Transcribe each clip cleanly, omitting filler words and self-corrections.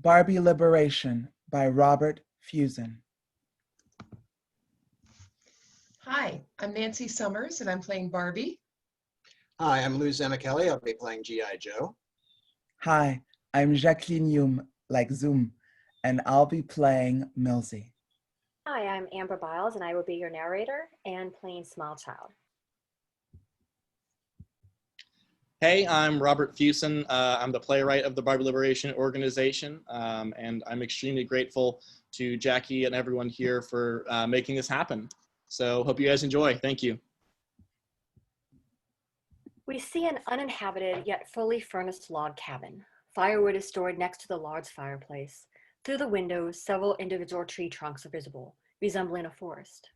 Barbie Liberation by Robert Fuson. Hi, I'm Nancy Summers and I'm playing Barbie. Hi, I'm Zammichielli. I'll be playing G.I.Joe. Hi, I'm Jacqueline like Zoom, and I'll be playing Milzy. Hi, I'm Amber Biles and I will be your narrator and playing Small Child. Hey, I'm Robert Fuson. I'm the playwright of the Barbie Liberation Organization, and I'm extremely grateful to Jackie and everyone here for making this happen. So hope you guys enjoy. Thank you. We see an uninhabited yet fully furnished log cabin. Firewood is stored next to the large fireplace. Through the windows, several individual tree trunks are visible, resembling a forest.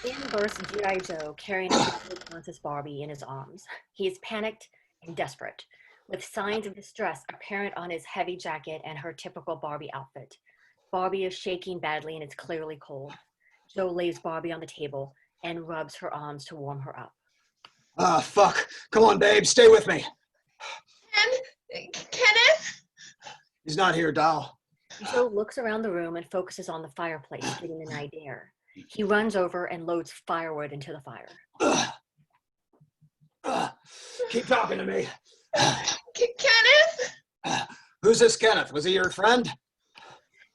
In bursts G.I.Joe, carrying a unconscious Barbie in his arms. He is panicked and desperate, with signs of distress apparent on his heavy jacket and her typical Barbie outfit. Barbie is shaking badly and it's clearly cold. Joe lays Barbie on the table and rubs her arms to warm her up. Ah, fuck. Come on, babe. Stay with me. Kenneth? He's not here, doll. Joe looks around the room and focuses on the fireplace, getting an idea. He runs over and loads firewood into the fire. Keep talking to me. Kenneth? Who's this Kenneth? Was he your friend?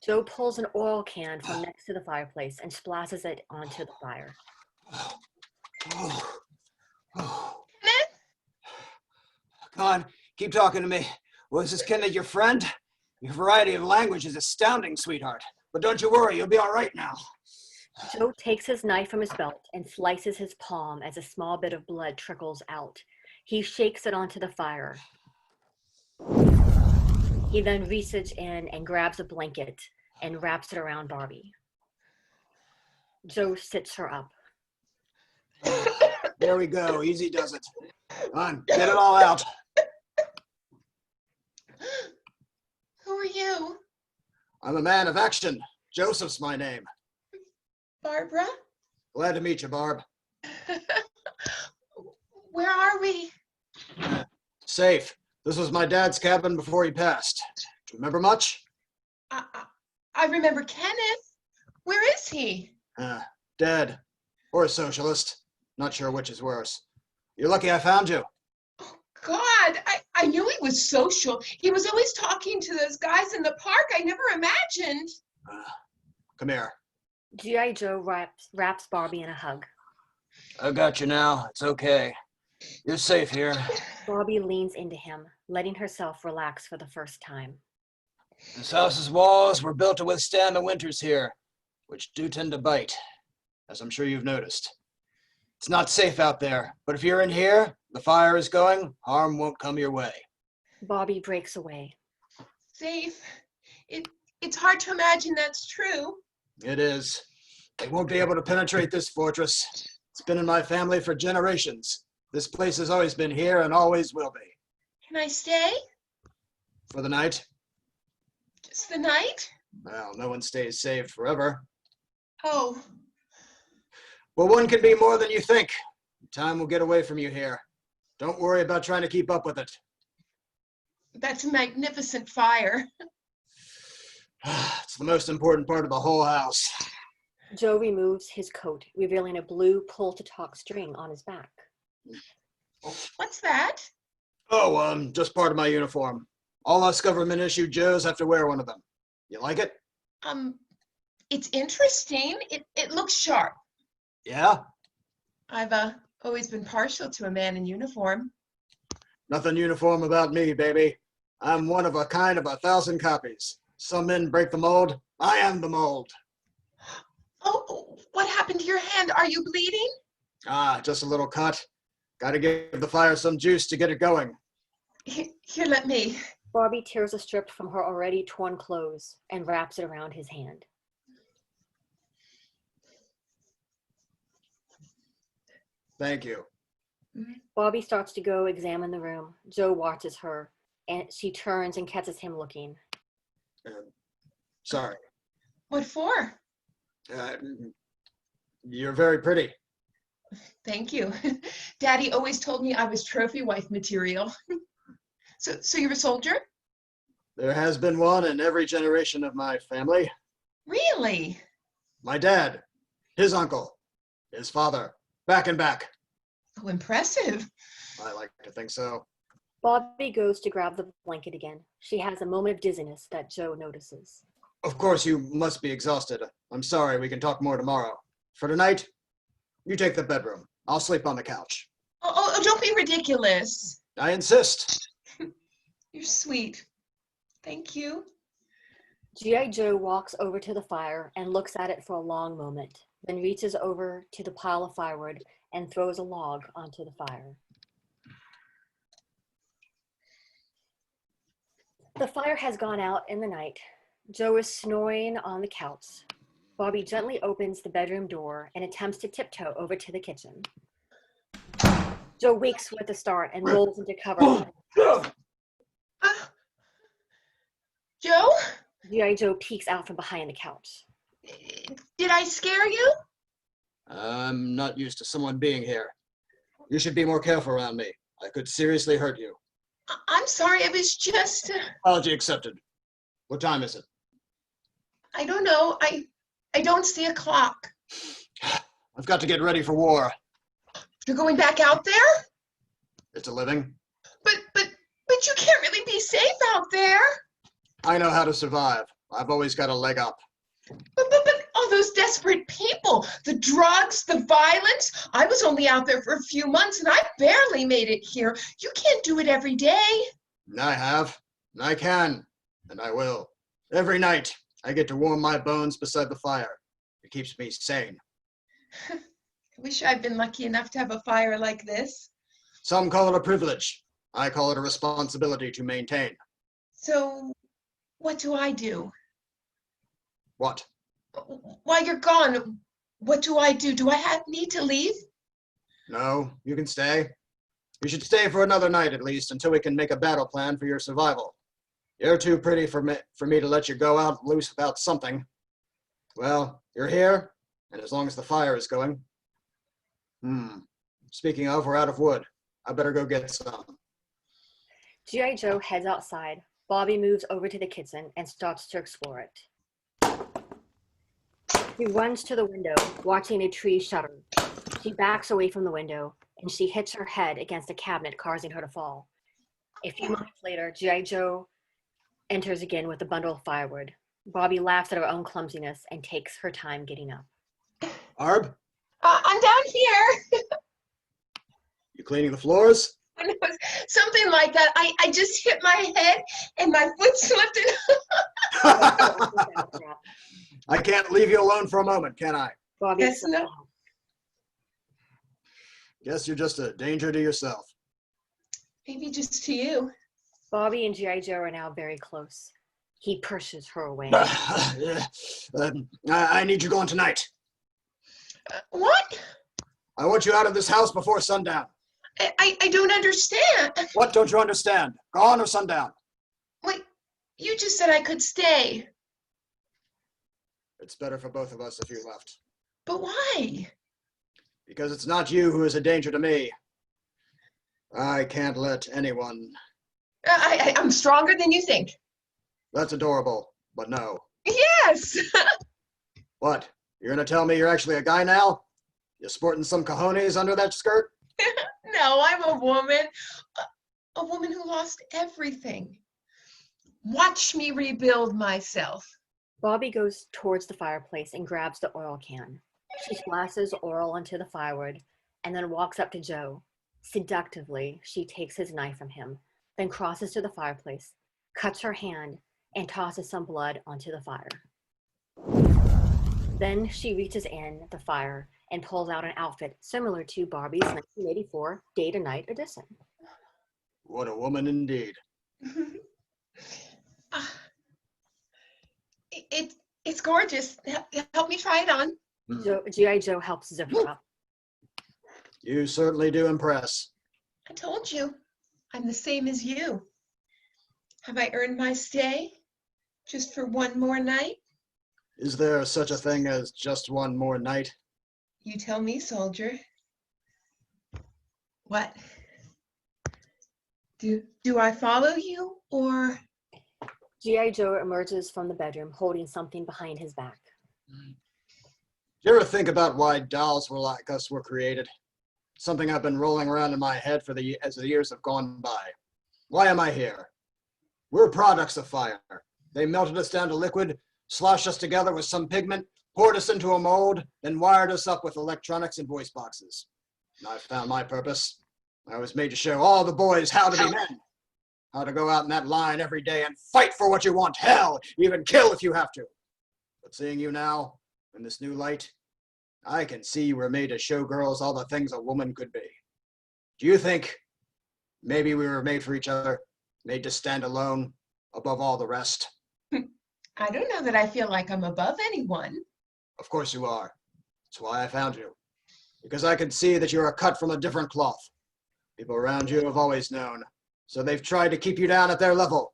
Joe pulls an oil can from next to the fireplace and splashes it onto the fire. Kenneth? Come on, keep talking to me. Was this Kenneth your friend? Your variety of language is astounding, sweetheart. But don't you worry, you'll be all right now. Joe takes his knife from his belt and slices his palm as a small bit of blood trickles out. He shakes it onto the fire. He then reaches in and grabs a blanket and wraps it around Barbie. Joe sits her up. There we go. Easy does it. Come on, get it all out. Who are you? I'm a man of action. Joseph's my name. Barbara? Glad to meet you, Barb. Where are we? Safe. This was my dad's cabin before he passed. Do you remember much? I remember Kenneth. Where is he? Dead. Or a socialist. Not sure which is worse. You're lucky I found you. Oh, God, I knew he was social. He was always talking to those guys in the park. I never imagined. Come here. G.I. Joe wraps Barbie in a hug. I got you now. It's okay. You're safe here. Barbie leans into him, letting herself relax for the first time. This house's walls were built to withstand the winters here, which do tend to bite, as I'm sure you've noticed. It's not safe out there, but if you're in here, the fire is going, harm won't come your way. Barbie breaks away. Safe. It's hard to imagine that's true. It is. They won't be able to penetrate this fortress. It's been in my family for generations. This place has always been here and always will be. Can I stay? For the night? Just the night? Well, no one stays safe forever. Oh. Well, one can be more than you think. Time will get away from you here. Don't worry about trying to keep up with it. That's a magnificent fire. It's the most important part of the whole house. Joe removes his coat, revealing a blue pull-to-talk string on his back. What's that? Oh, just part of my uniform. All us government-issued Joes have to wear one of them. You like it? It's interesting. It looks sharp. Yeah? I've always been partial to a man in uniform. Nothing uniform about me, baby. I'm one of a kind of 1,000 copies. Some men break the mold. I am the mold. Oh, what happened to your hand? Are you bleeding? Just a little cut. Gotta give the fire some juice to get it going. Here, let me. Barbie tears a strip from her already torn clothes and wraps it around his hand. Thank you. Barbie starts to go examine the room. Joe watches her, and she turns and catches him looking. Sorry. What for? You're very pretty. Thank you. Daddy always told me I was trophy wife material. So you're a soldier? There has been one in every generation of my family. Really? My dad, his uncle, his father, back and back. Oh, impressive. I like to think so. Bobby goes to grab the blanket again. She has a moment of dizziness that Joe notices. Of course, you must be exhausted. I'm sorry, we can talk more tomorrow. For tonight, you take the bedroom. I'll sleep on the couch. Oh, don't be ridiculous. I insist. You're sweet. Thank you. G.I. Joe walks over to the fire and looks at it for a long moment, then reaches over to the pile of firewood and throws a log onto the fire. The fire has gone out in the night. Joe is snoring on the couch. Bobby gently opens the bedroom door and attempts to tiptoe over to the kitchen. Joe wakes with a start and rolls into cover. Joe? G.I. Joe peeks out from behind the couch. Did I scare you? I'm not used to someone being here. You should be more careful around me. I could seriously hurt you. I'm sorry, I was just... Apology accepted. What time is it? I don't know. I don't see a clock. I've got to get ready for war. You're going back out there? It's a living. But you can't really be safe out there. I know how to survive. I've always got a leg up. But all those desperate people, the drugs, the violence. I was only out there for a few months and I barely made it here. You can't do it every day. I have, and I can, and I will. Every night, I get to warm my bones beside the fire. It keeps me sane. I wish I'd been lucky enough to have a fire like this. Some call it a privilege. I call it a responsibility to maintain. So, what do I do? What? While you're gone, what do I do? Do I need to leave? No, you can stay. You should stay for another night at least until we can make a battle plan for your survival. You're too pretty for me to let you go out loose without something. Well, you're here, and as long as the fire is going. Speaking of, we're out of wood. I better go get some. G.I. Joe heads outside. Bobby moves over to the kitchen and starts to explore it. She runs to the window, watching a tree shudder. She backs away from the window, and she hits her head against a cabinet, causing her to fall. A few moments later, G.I. Joe enters again with a bundle of firewood. Bobby laughs at her own clumsiness and takes her time getting up. Barb? I'm down here. You cleaning the floors? Something like that. I just hit my head and my foot slipped in. I can't leave you alone for a moment, can I? Bobby, Yes, no. Guess you're just a danger to yourself. Maybe just to you. Bobby and G.I. Joe are now very close. He pushes her away. I need you gone tonight. What? I want you out of this house before sundown. I don't understand. What don't you understand? Gone or sundown? Wait, you just said I could stay. It's better for both of us if you left. But why? Because it's not you who is a danger to me. I can't let anyone... I'm stronger than you think. That's adorable, but no. Yes. What? You're gonna tell me you're actually a guy now? You sporting some cojones under that skirt? No, I'm a woman. A woman who lost everything. Watch me rebuild myself. Bobby goes towards the fireplace and grabs the oil can. She splashes oil onto the firewood and then walks up to Joe. Seductively, she takes his knife from him, then crosses to the fireplace, cuts her hand, and tosses some blood onto the fire. Then she reaches in the fire and pulls out an outfit similar to Barbie's 1984 Day to Night edition. What a woman indeed. It's gorgeous. Help me try it on. G.I. Joe helps zip her up. You certainly do impress. I told you, I'm the same as you. Have I earned my stay? Just for one more night? Is there such a thing as just one more night? You tell me, soldier. What? Do I follow you, or G.I. Joe emerges from the bedroom holding something behind his back. Do you ever think about why dolls like us were created? Something I've been rolling around in my head as the years have gone by. Why am I here? We're products of fire. They melted us down to liquid, sloshed us together with some pigment, poured us into a mold, then wired us up with electronics and voice boxes. And I found my purpose. I was made to show all the boys how to be men. How to go out in that line every day and fight for what you want. Hell, even kill if you have to. But seeing you now, in this new light, I can see you were made to show girls all the things a woman could be. Do you think maybe we were made for each other, made to stand alone above all the rest? I don't know that I feel like I'm above anyone. Of course you are. That's why I found you. Because I could see that you are cut from a different cloth. People around you have always known, so they've tried to keep you down at their level.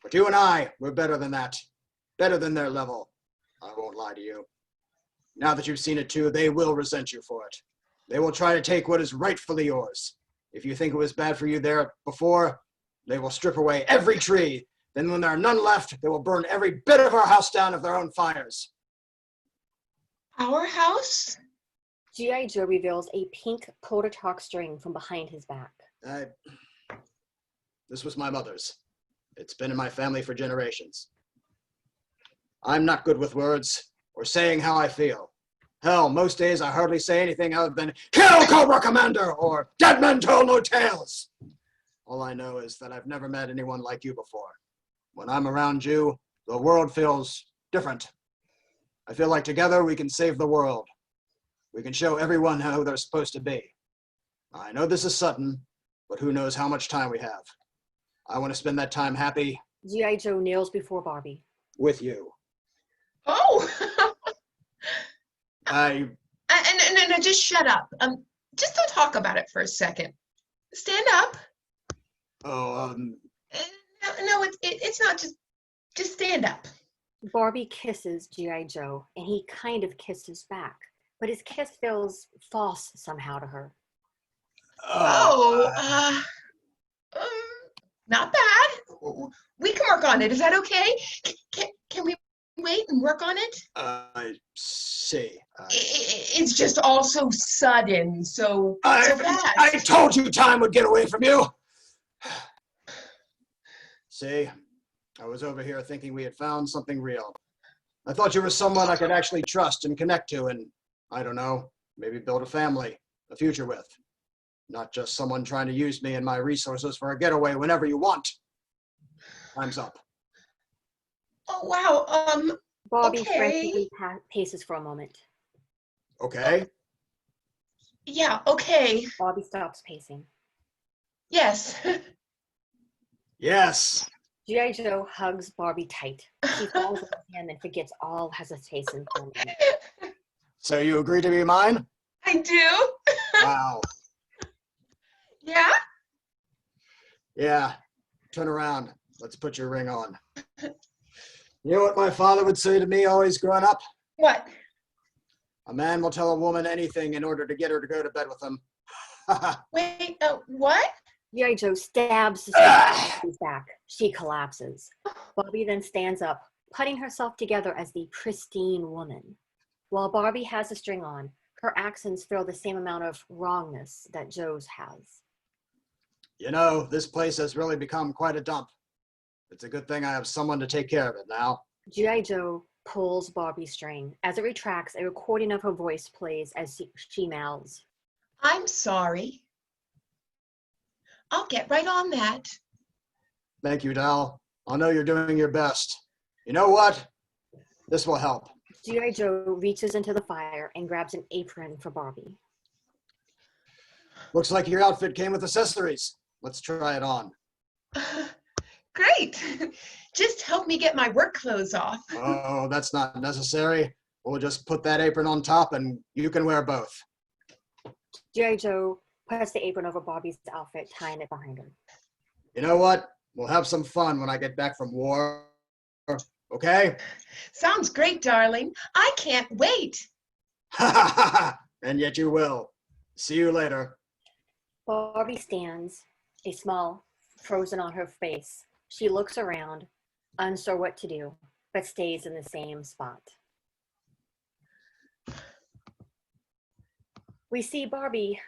But you and I, we're better than that. Better than their level. I won't lie to you. Now that you've seen it too, they will resent you for it. They will try to take what is rightfully yours. If you think it was bad for you there before, they will strip away every tree. Then when there are none left, they will burn every bit of our house down of their own fires. Our house? G.I. Joe reveals a pink Coda Talk string from behind his back. This was my mother's. It's been in my family for generations. I'm not good with words or saying how I feel. Hell, most days I hardly say anything other than, "Kill Cobra Commander!" or "Dead men tell no tales!" All I know is that I've never met anyone like you before. When I'm around you, the world feels different. I feel like together we can save the world. We can show everyone how they're supposed to be. I know this is sudden, but who knows how much time we have. I want to spend that time happy. G.I. Joe kneels before Barbie. With you. Oh! I... No, just shut up. Just don't talk about it for a second. Stand up. Oh, No, it's not just stand up. Barbie kisses G.I. Joe, and he kind of kisses back, but his kiss feels false somehow to her. Not bad. We can work on it. Is that okay? Can we wait and work on it? I see. It's just all so sudden, so fast. I told you time would get away from you. See, I was over here thinking we had found something real. I thought you were someone I could actually trust and connect to and, I don't know, maybe build a family, a future with. Not just someone trying to use me and my resources for a getaway whenever you want. Time's up. Oh, wow. Barbie Okay. frantically paces for a moment. Okay. Yeah, okay. Barbie stops pacing. Yes. Yes. G.I. Joe hugs Barbie tight. She falls on his hand and forgets all hesitation for a moment. So you agree to be mine? I do. Wow. Yeah? Yeah. Turn around. Let's put your ring on. You know what my father would say to me always growing up? What? A man will tell a woman anything in order to get her to go to bed with him. Wait, what? G.I. Joe stabs the string on Barbie's back. She collapses. Barbie then stands up, putting herself together as the pristine woman. While Barbie has the string on, her actions feel the same amount of wrongness that Joe's has. You know, this place has really become quite a dump. It's a good thing I have someone to take care of it now. G.I. Joe pulls Barbie's string. As it retracts, a recording of her voice plays as she mouths. I'm sorry. I'll get right on that. Thank you, Dal. I know you're doing your best. You know what? This will help. G.I. Joe reaches into the fire and grabs an apron for Barbie. Looks like your outfit came with accessories. Let's try it on. Great. Just help me get my work clothes off. Oh, that's not necessary. We'll just put that apron on top and you can wear both. G.I. Joe puts the apron over Barbie's outfit, tying it behind her. You know what? We'll have some fun when I get back from war. Okay? Sounds great, darling. I can't wait. And yet you will. See you later. Barbie stands, a smile frozen on her face. She looks around. unsure what to do, but stays in the same spot. We see Barbie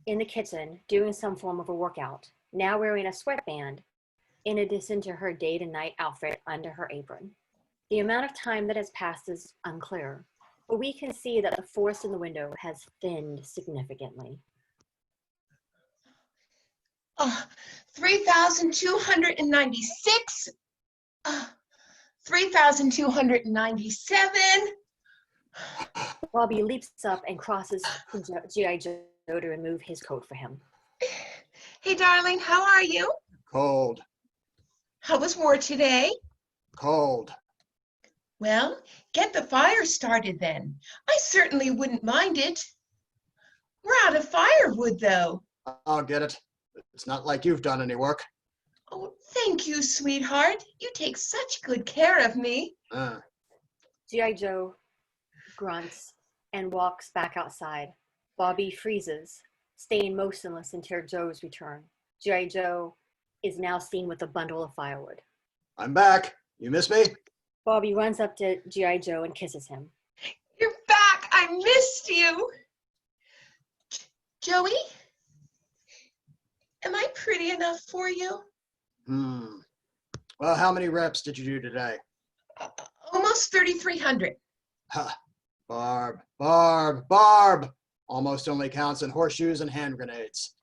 in the kitchen doing some form of a workout, now wearing a sweatband in addition to her day-to-night outfit under her apron. The amount of time that has passed is unclear, but we can see that the forest in the window has thinned significantly. 3,296, 3,297. Bobby leaps up and crosses to G.I. Joe to remove his coat for him. Hey, darling, how are you? Cold. How was war today? Cold. Well, get the fire started then. I certainly wouldn't mind it. We're out of firewood, though. I'll get it. It's not like you've done any work. Oh, thank you, sweetheart. You take such good care of me. G.I. Joe grunts and walks back outside. Bobby freezes, staying motionless until Joe's return. G.I. Joe is now seen with a bundle of firewood. I'm back. You miss me? Bobby runs up to G.I. Joe and kisses him. You're back. I missed you. Joey, am I pretty enough for you? Well, how many reps did you do today? Almost 3,300. Ha. Barb. Almost only counts in horseshoes and hand grenades.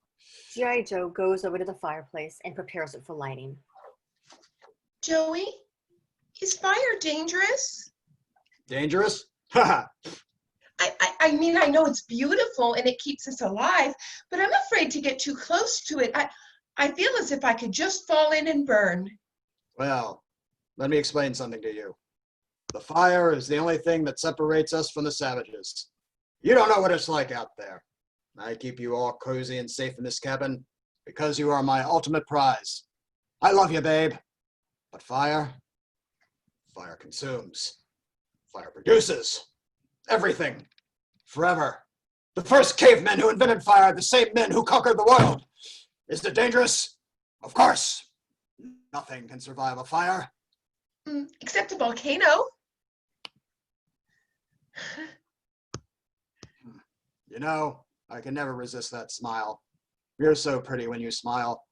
G.I. Joe goes over to the fireplace and prepares it for lighting. Joey, is fire dangerous? Dangerous? Ha. I mean, I know it's beautiful and it keeps us alive, but I'm afraid to get too close to it. I feel as if I could just fall in and burn. Well, let me explain something to you. The fire is the only thing that separates us from the savages. You don't know what it's like out there. I keep you all cozy and safe in this cabin because you are my ultimate prize. I love you, babe. But fire consumes. Fire produces. Everything. Forever. The first cavemen who invented fire are the same men who conquered the world. Is it dangerous? Of course. Nothing can survive a fire. Except a volcano. You know, I can never resist that smile. You're so pretty when you smile.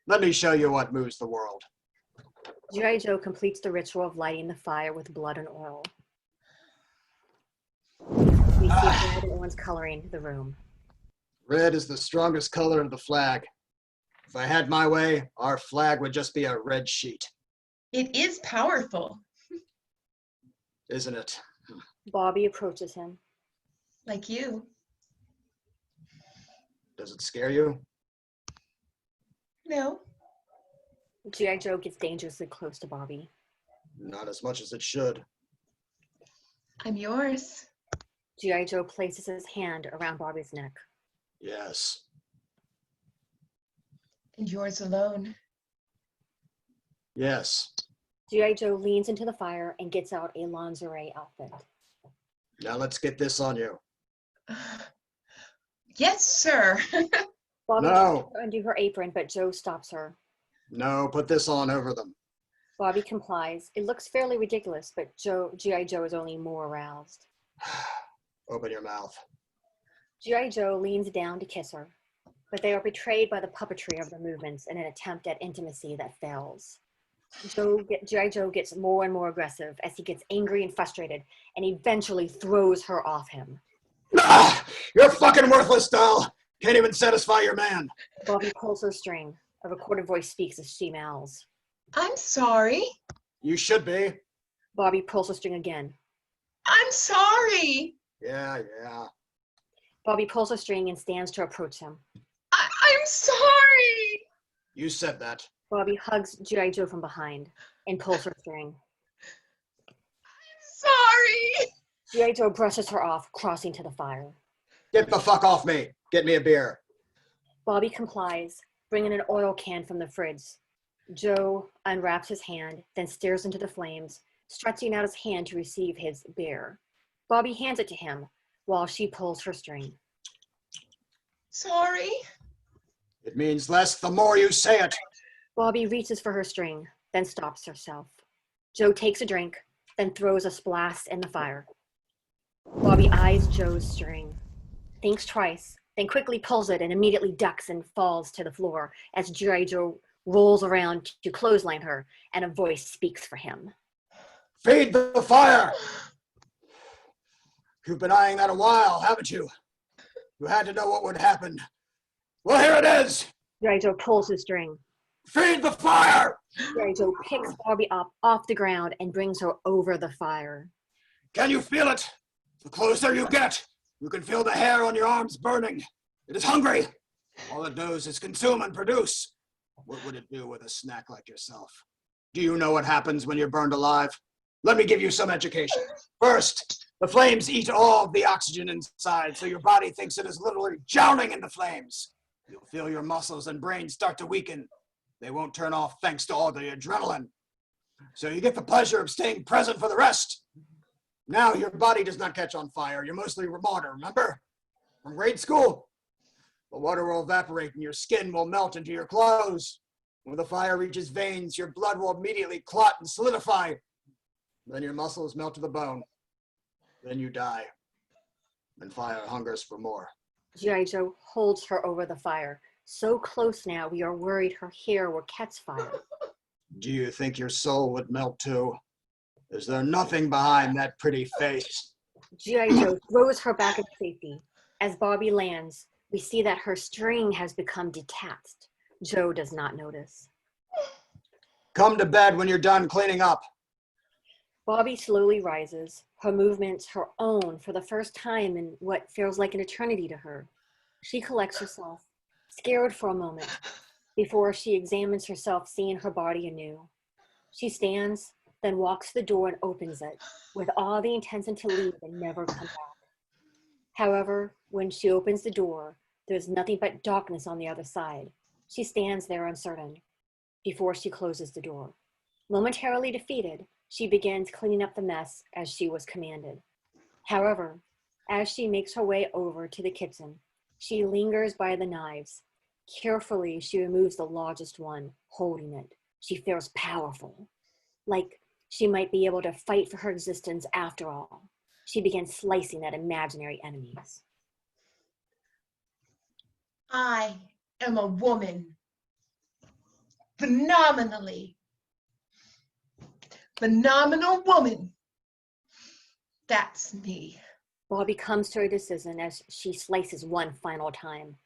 Let me show you what moves the world. G.I. Joe completes the ritual of lighting the fire with blood and oil. We see red and orange coloring the room. Red is the strongest color of the flag. If I had my way, our flag would just be a red sheet. It is powerful. Isn't it? Bobby approaches him. Like you. Does it scare you? No. G.I. Joe gets dangerously close to Bobby. Not as much as it should. I'm yours. G.I. Joe places his hand around Bobby's neck. Yes. And yours alone. Yes. G.I. Joe leans into the fire and gets out a lingerie outfit. Now let's get this on you. Yes, sir. Bobby No. tries to undo her apron, but Joe stops her. No, put this on over them. Bobby complies. It looks fairly ridiculous, but G.I. Joe is only more aroused. Open your mouth. G.I. Joe leans down to kiss her, but they are betrayed by the puppetry of the movements in an attempt at intimacy that fails. G.I. Joe gets more and more aggressive as he gets angry and frustrated and eventually throws her off him. You're fucking worthless, doll. Can't even satisfy your man. Bobby pulls her string. A recorded voice speaks as she mouths. I'm sorry. You should be. Bobby pulls her string again. I'm sorry. Yeah. Bobby pulls her string and stands to approach him. I'm sorry. You said that. Bobby hugs G.I. Joe from behind and pulls her string. Sorry. G.I. Joe brushes her off, crossing to the fire. Get the fuck off me. Get me a beer. Bobby complies, bringing an oil can from the fridge. Joe unwraps his hand, then stares into the flames, stretching out his hand to receive his beer. Bobby hands it to him while she pulls her string. Sorry. It means less the more you say it. Bobby reaches for her string, then stops herself. Joe takes a drink, then throws a splash in the fire. Barbie eyes Joe's string, thinks twice, then quickly pulls it and immediately ducks and falls to the floor as G.I. Joe rolls around to clothesline her, and a voice speaks for him. Feed the fire! You've been eyeing that a while, haven't you? You had to know what would happen. Well, here it is! G.I. Joe pulls the string. Feed the fire! G.I. Joe picks Barbie up off the ground and brings her over the fire. Can you feel it? The closer you get, you can feel the hair on your arms burning. It is hungry. All it knows is consume and produce. What would it do with a snack like yourself? Do you know what happens when you're burned alive? Let me give you some education. First, the flames eat all of the oxygen inside, so your body thinks it is literally drowning in the flames. You'll feel your muscles and brain start to weaken. They won't turn off thanks to all the adrenaline. So you get the pleasure of staying present for the rest. Now your body does not catch on fire. You're mostly water, remember? From grade school. The water will evaporate and your skin will melt into your clothes. When the fire reaches veins, your blood will immediately clot and solidify. Then your muscles melt to the bone. Then you die. And fire hungers for more. G.I. Joe holds her over the fire. So close now, we are worried her hair will catch fire. Do you think your soul would melt too? Is there nothing behind that pretty face? G.I. Joe throws her back in safety. As Barbie lands, we see that her string has become detached. Joe does not notice. Come to bed when you're done cleaning up. Barbie slowly rises, her movements her own for the first time in what feels like an eternity to her. She collects herself, scared for a moment, before she examines herself, seeing her body anew. She stands, then walks to the door and opens it, with all the intention to leave and never come back. However, when she opens the door, there's nothing but darkness on the other side. She stands there uncertain, before she closes the door. Momentarily defeated, she begins cleaning up the mess as she was commanded. However, as she makes her way over to the kitchen, she lingers by the knives. Carefully, she removes the largest one, holding it. She feels powerful, like she might be able to fight for her existence after all. She begins slicing at imaginary enemies. I am a woman. Phenomenal woman. That's me. Barbie comes to her decision as she slices one final time.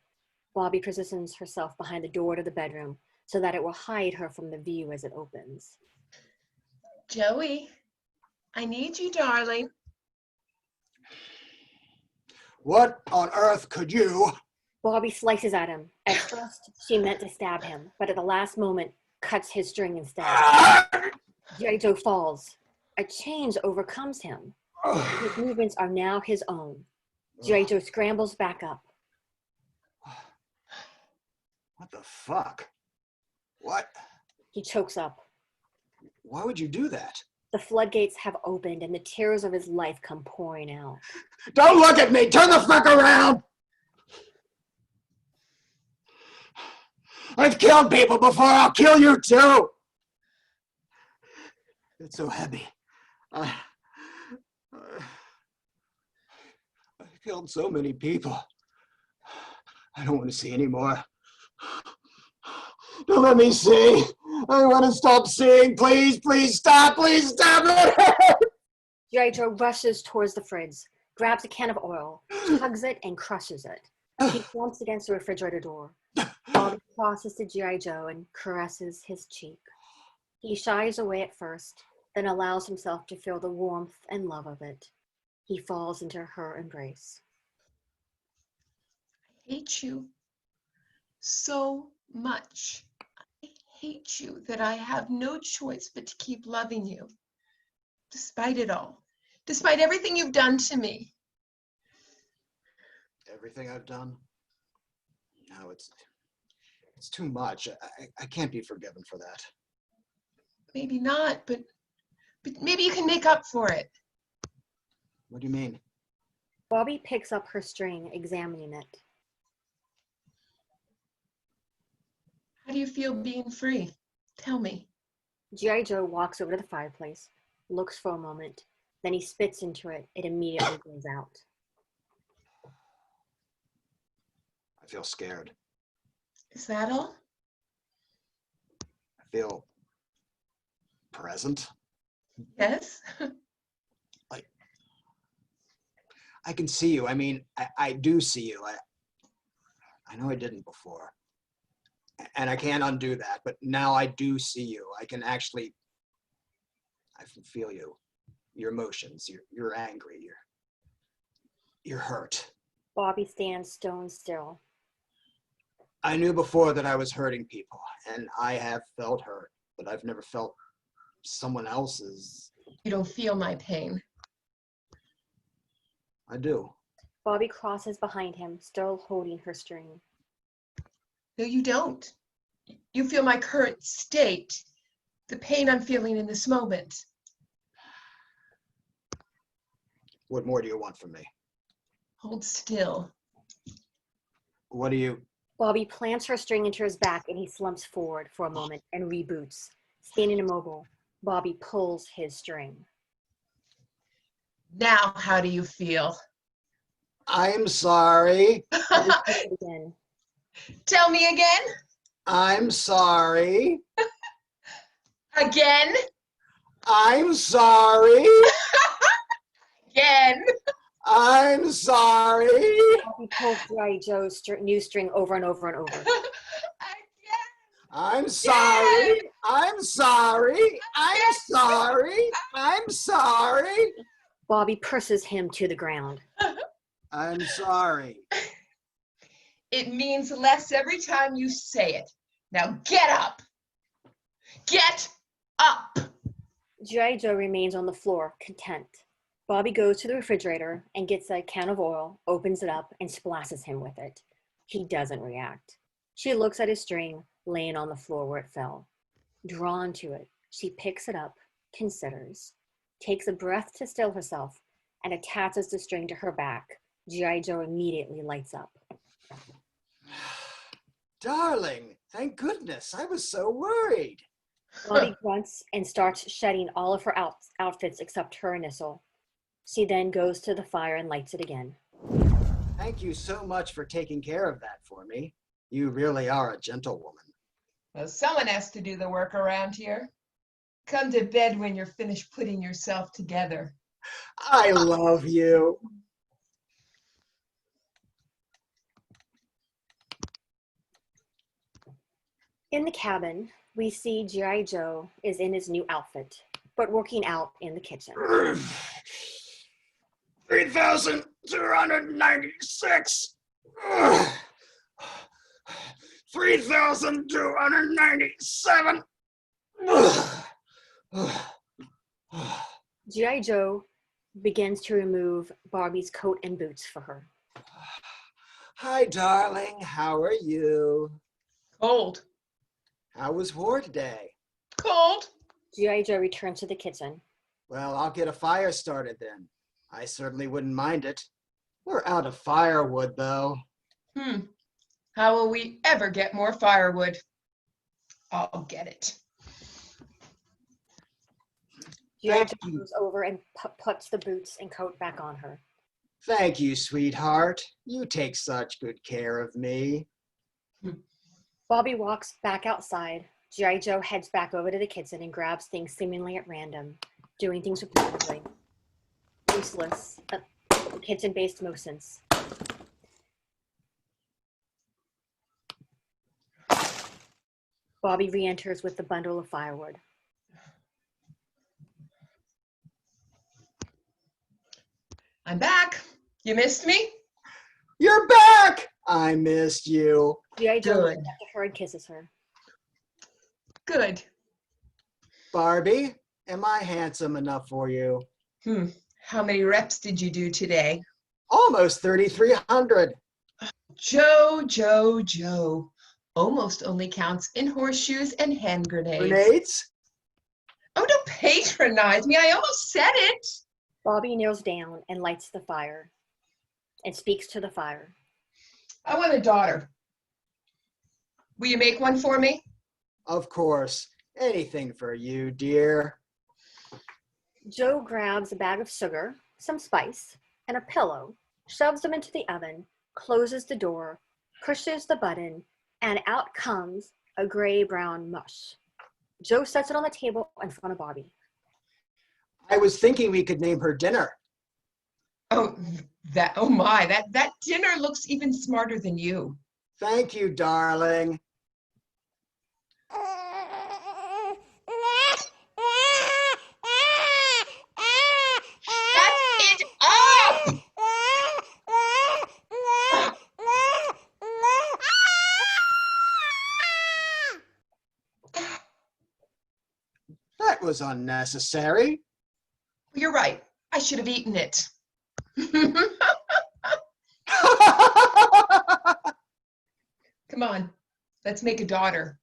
Barbie positions herself behind the door to the bedroom so that it will hide her from the view as it opens. Joey, I need you, darling. What on earth could you? Barbie slices at him. At first, she meant to stab him, but at the last moment, cuts his string instead. G.I. Joe falls. A change overcomes him. His movements are now his own. G.I. Joe scrambles back up. What the fuck? What? He chokes up. Why would you do that? The floodgates have opened and the tears of his life come pouring out. Don't look at me! Turn the fuck around! I've killed people before, I'll kill you too! It's so heavy. I killed so many people. I don't want to see anymore. Don't let me see. I want to stop seeing. Please, please stop it. G.I. Joe rushes towards the fridge, grabs a can of oil, tugs it, and crushes it. He thumps against the refrigerator door. Bobby crosses to G.I. Joe and caresses his cheek. He shies away at first, then allows himself to feel the warmth and love of it. He falls into her embrace. I hate you so much. I hate you that I have no choice but to keep loving you, despite it all, despite everything you've done to me. Everything I've done? No, it's too much. I can't be forgiven for that. Maybe not, but maybe you can make up for it. What do you mean? Bobby picks up her string, examining it. How do you feel being free? Tell me. G.I. Joe walks over to the fireplace, looks for a moment, then he spits into it. It immediately goes out. I feel scared. Is that all? I feel present. Yes. I can see you. I mean, I do see you. I know I didn't before. And I can't undo that, but now I do see you. I can feel you. Your emotions. You're angry. You're hurt. Bobby stands stone still. I knew before that I was hurting people, and I have felt hurt, but I've never felt someone else's. You don't feel my pain. I do. Bobby crosses behind him, still holding her string. No, you don't. You feel my current state, the pain I'm feeling in this moment. What more do you want from me? Hold still. What do you... Bobby plants her string into his back and he slumps forward for a moment and reboots. Standing immobile, Bobby pulls his string. Now, how do you feel? I'm sorry. Bobby pulls it again. Tell me again? I'm sorry. Again? I'm sorry. Again? I'm sorry. Bobby pulls G.I. Joe's new string over and over and over. Again? I'm sorry. I'm sorry. I'm sorry. I'm sorry. Bobby presses him to the ground. I'm sorry. It means less every time you say it. Now get up. Get up. G.I. Joe remains on the floor, content. Bobby goes to the refrigerator and gets a can of oil, opens it up, and splashes him with it. He doesn't react. She looks at his string, laying on the floor where it fell. Drawn to it, she picks it up, considers, takes a breath to still herself, and attaches the string to her back. G.I. Joe immediately lights up. Darling, thank goodness. I was so worried. Bobby grunts and starts shedding all of her outfits except her initial. She then goes to the fire and lights it again. Thank you so much for taking care of that for me. You really are a gentlewoman. Well, someone has to do the work around here. Come to bed when you're finished putting yourself together. I love you. In the cabin, we see G.I. Joe is in his new outfit, but working out in the kitchen. 3,296. 3,297. G.I. Joe begins to remove Barbie's coat and boots for her. Hi, darling. How are you? Cold. How was war today? Cold. G.I. Joe returns to the kitchen. Well, I'll get a fire started then. I certainly wouldn't mind it. We're out of firewood, though. How will we ever get more firewood? I'll get it. G.I. Joe goes over and puts the boots and coat back on her. Thank you, sweetheart. You take such good care of me. Bobby walks back outside. G.I. Joe heads back over to the kitchen and grabs things seemingly at random, doing things repeatedly. Useless, kitchen-based motions. Bobby re-enters with the bundle of firewood. I'm back. You missed me? You're back! I missed you. G.I. Joe looks Good. up to her and kisses her. Good. Barbie, am I handsome enough for you? How many reps did you do today? Almost 3,300. Joe. Almost only counts in horseshoes and hand grenades. Grenades? Oh, don't patronize me. I almost said it. Bobby kneels down and lights the fire and speaks to the fire. I want a daughter. Will you make one for me? Of course. Anything for you, dear. Joe grabs a bag of sugar, some spice, and a pillow, shoves them into the oven, closes the door, pushes the button, and out comes a gray-brown mush. Joe sets it on the table in front of Barbie. I was thinking we could name her dinner. Oh, oh my, that dinner looks even smarter than you. Thank you, darling. Shut it up! That was unnecessary. You're right. I should have eaten it. Come on, let's make a daughter.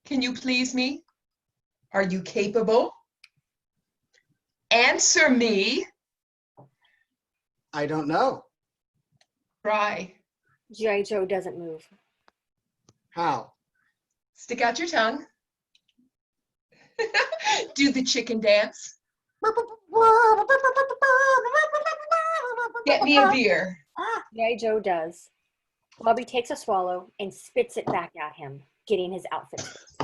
Can you please me? Are you capable? Answer me. I don't know. Try. G.I. Joe doesn't move. How? Stick out your tongue. Do the chicken dance. Get me a beer. G.I. Joe does. Bobby takes a swallow and spits it back at him, getting his outfit fixed.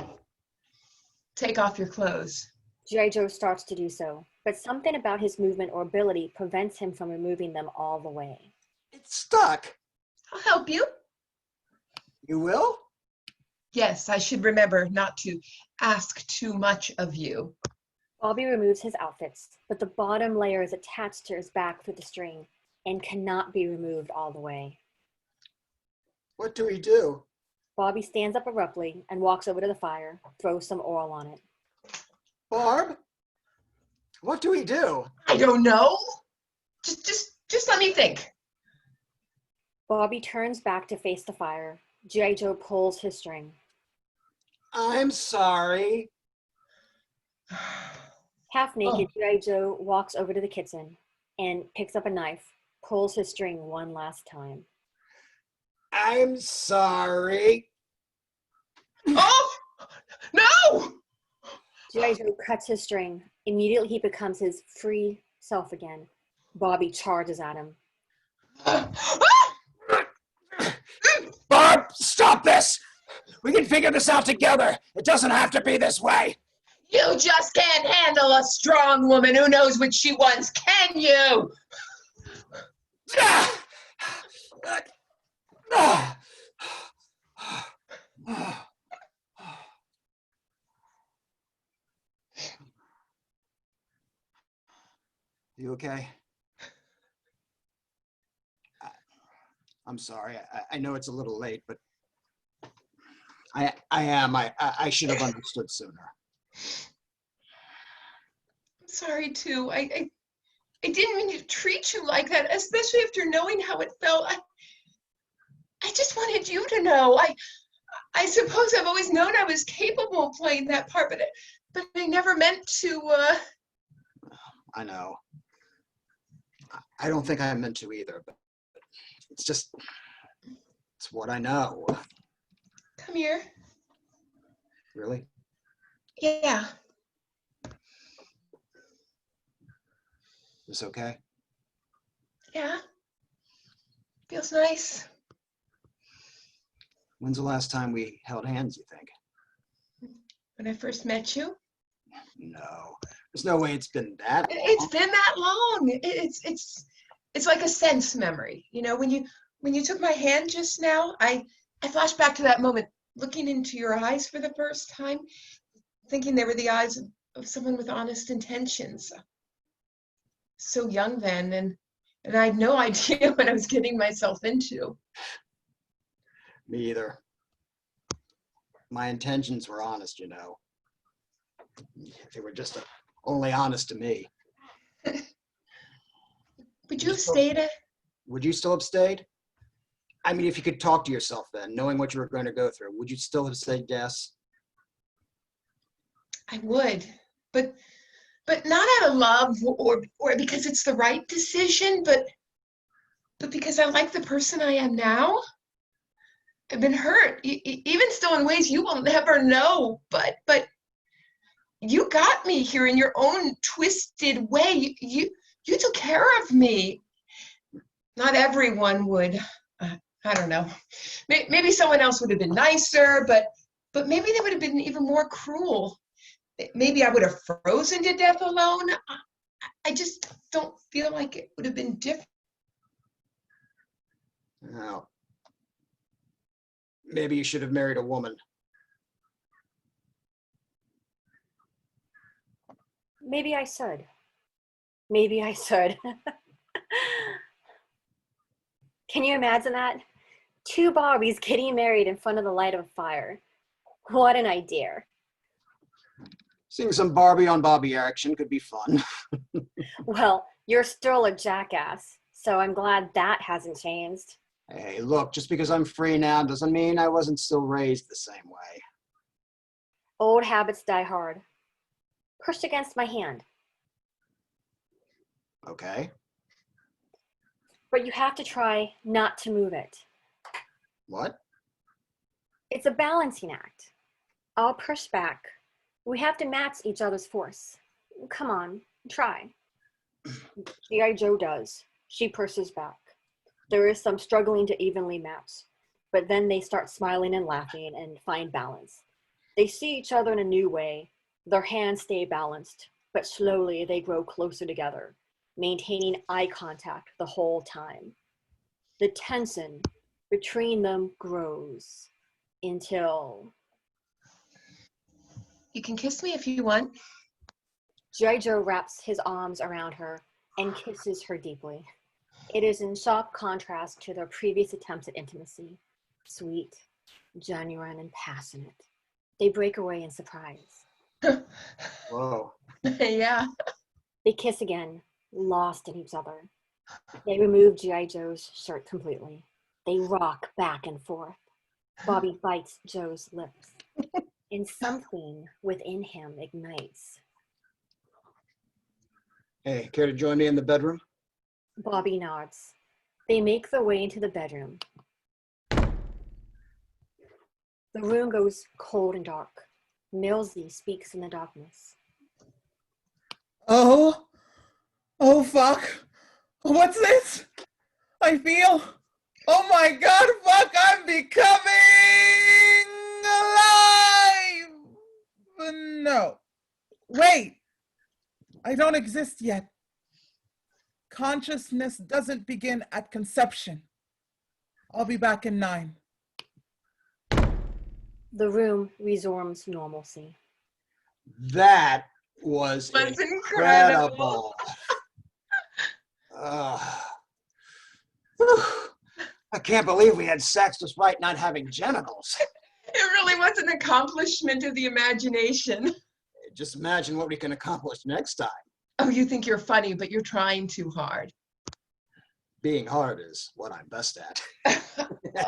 Take off your clothes. G.I. Joe starts to do so, but something about his movement or ability prevents him from removing them all the way. It's stuck. I'll help you. You will? Yes, I should remember not to ask too much of you. Bobby removes his outfits, but the bottom layer is attached to his back through the string and cannot be removed all the way. What do we do? Bobby stands up abruptly and walks over to the fire, throws some oil on it. Barb? What do we do? I don't know. Just let me think. Bobby turns back to face the fire. G.I. Joe pulls his string. I'm sorry. Half naked, Oh. G.I. Joe walks over to the kitchen and picks up a knife, pulls his string one last time. I'm sorry. Oh, no! G.I. Joe cuts his string. Immediately he becomes his free self again. Bobby charges at him. Barb, stop this! We can figure this out together. It doesn't have to be this way. You just can't handle a strong woman who knows what she wants, can you? You okay? I'm sorry. I know it's a little late, but I am. I should have understood sooner. I'm sorry too. I didn't mean to treat you like that, especially after knowing how it felt. I just wanted you to know. I suppose I've always known I was capable of playing that part, but I never meant to. I know. I don't think I meant to either, but it's just, it's what I know. Come here. Really? Yeah. This okay? Yeah. Feels nice. When's the last time we held hands, you think? When I first met you. No. There's no way it's been that long. It's been that long. It's like a sense memory. You know, when you took my hand just now, I flashed back to that moment, looking into your eyes for the first time, thinking they were the eyes of someone with honest intentions. So young then, and I had no idea what I was getting myself into. Me either. My intentions were honest, you know. They were just only honest to me. Would you have stayed? Would you still have stayed? I mean, if you could talk to yourself then, knowing what you were going to go through, would you still have said yes? I would, but not out of love or because it's the right decision, but because I like the person I am now. I've been hurt, even still in ways you will never know, but you got me here in your own twisted way. You took care of me. Not everyone would. I don't know. Maybe someone else would have been nicer, but maybe they would have been even more cruel. Maybe I would have frozen to death alone. I just don't feel like it would have been different. Now, maybe you should have married a woman. Maybe I should. Maybe I should. Can you imagine that? 2 Barbies getting married in front of the light of a fire. What an idea. Seeing some Barbie on Barbie action could be fun. Well, you're still a jackass, so I'm glad that hasn't changed. Hey, look, just because I'm free now doesn't mean I wasn't still raised the same way. Old habits die hard. Pushed against my hand. Okay. But you have to try not to move it. What? It's a balancing act. I'll push back. We have to match each other's force. Come on, try. G.I.Joe does. She pushes back. There is some struggling to evenly match, but then they start smiling and laughing and find balance. They see each other in a new way. Their hands stay balanced, but slowly they grow closer together, maintaining eye contact the whole time. The tension between them grows until... You can kiss me if you want. G.I.Joe wraps his arms around her and kisses her deeply. It is in sharp contrast to their previous attempts at intimacy. Sweet, genuine, and passionate. They break away in surprise. Whoa. Yeah. They kiss again, lost in each other. They remove G.I. Joe's shirt completely. They rock back and forth. Bobby bites Joe's lips, and something within him ignites. Hey, care to join me in the bedroom? Bobby nods. They make their way into the bedroom. The room goes cold and dark. Milzy speaks in the darkness. Oh fuck. What's this? I feel, oh my God, fuck, I'm becoming alive. No, wait, I don't exist yet. Consciousness doesn't begin at conception. I'll be back in 9. The room resumes normalcy. That was That's incredible. Whew. I can't believe we had sex despite not having genitals. It really was an accomplishment of the imagination. Just imagine what we can accomplish next time. Oh, you think you're funny, but you're trying too hard. Being hard is what I'm best at.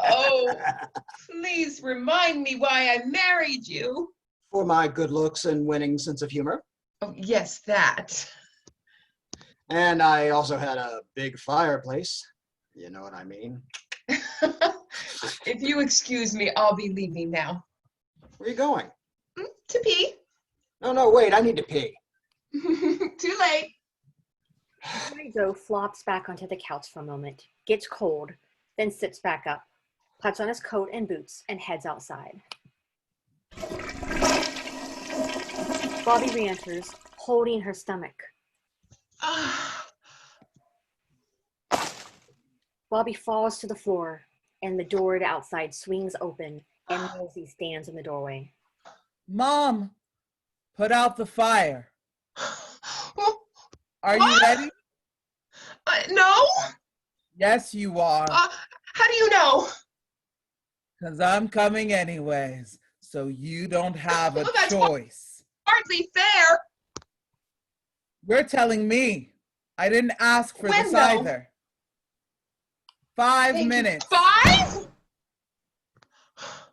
Oh, please remind me why I married you. For my good looks and winning sense of humor. Oh, yes, that. And I also had a big fireplace. You know what I mean? If you excuse me, I'll be leaving now. Where are you going? To pee. No, wait, I need to pee. Too late. Joe flops back onto the couch for a moment, gets cold, then sits back up, puts on his coat and boots, and heads outside. Bobby re-enters, holding her stomach. Bobby falls to the floor, and the door to outside swings open, and Milzy stands in the doorway. Mom, put out the fire. Are you ready? No. Yes, you are. How do you know? Because I'm coming anyways, so you don't have a That's choice. Hardly fair. You're telling me. I didn't ask for When, this though? either. 5 Thank you. minutes. 5?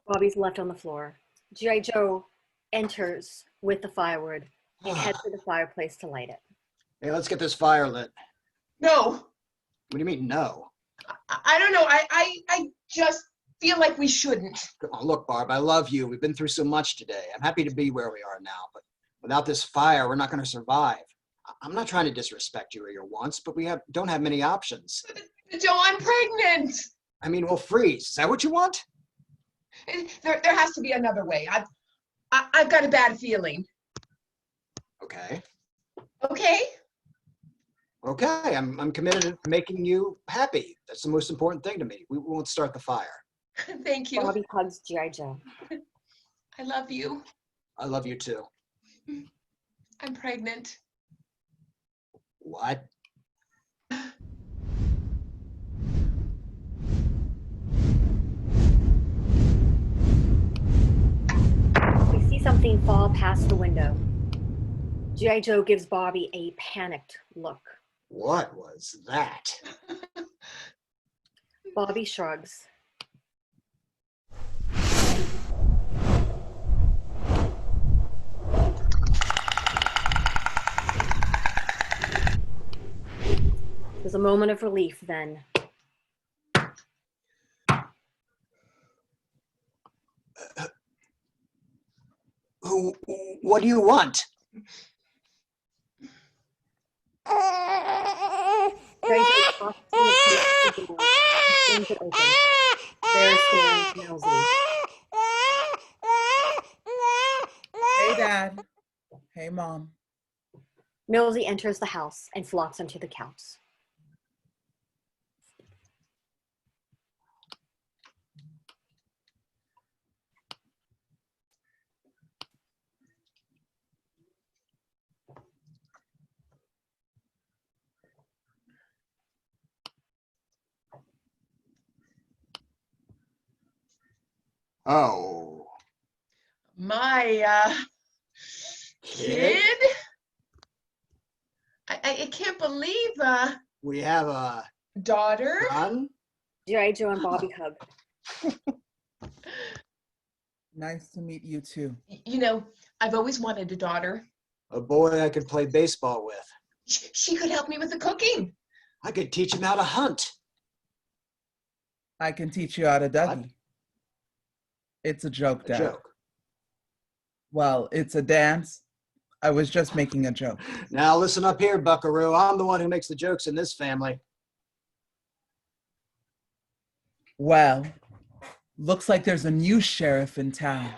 Bobby's left on the floor. G.I. Joe enters with the firewood and heads to the fireplace to light it. Hey, let's get this fire lit. No. What do you mean, no? I don't know. I just feel like we shouldn't. Come on, look, Barb, I love you. We've been through so much today. I'm happy to be where we are now, but Without this fire, we're not going to survive. I'm not trying to disrespect you or your wants, but we don't have many options. Joe, I'm pregnant. I mean, we'll freeze. Is that what you want? There has to be another way. I've got a bad feeling. Okay. Okay? Okay, I'm committed to making you happy. That's the most important thing to me. We won't start the fire. Thank you. Barbie hugs G.I. Joe. I love you. I love you too. I'm pregnant. What? We see something fall past the window. G.I. Joe gives Barbie a panicked look. What was that? Barbie shrugs. There's a moment of relief then. What do you want? G.I. Joe crosses the door and swings it open. There stands Milzy. Hey, Dad. Hey, Mom. Milzy enters the house and flops onto the couch. Oh. My Kid? kid? I can't believe We have a daughter. son? G.I. Joe and Barbie hug. Nice to meet you too. You know, I've always wanted a daughter. A boy I could play baseball with. She could help me with the cooking. I could teach him how to hunt. I can teach you how to Dougie. It's a joke, A Dad. joke. Well, it's a dance. I was just making a joke. Now listen up here, Buckaroo. I'm the one who makes the jokes in this family. Well, looks like there's a new sheriff in town.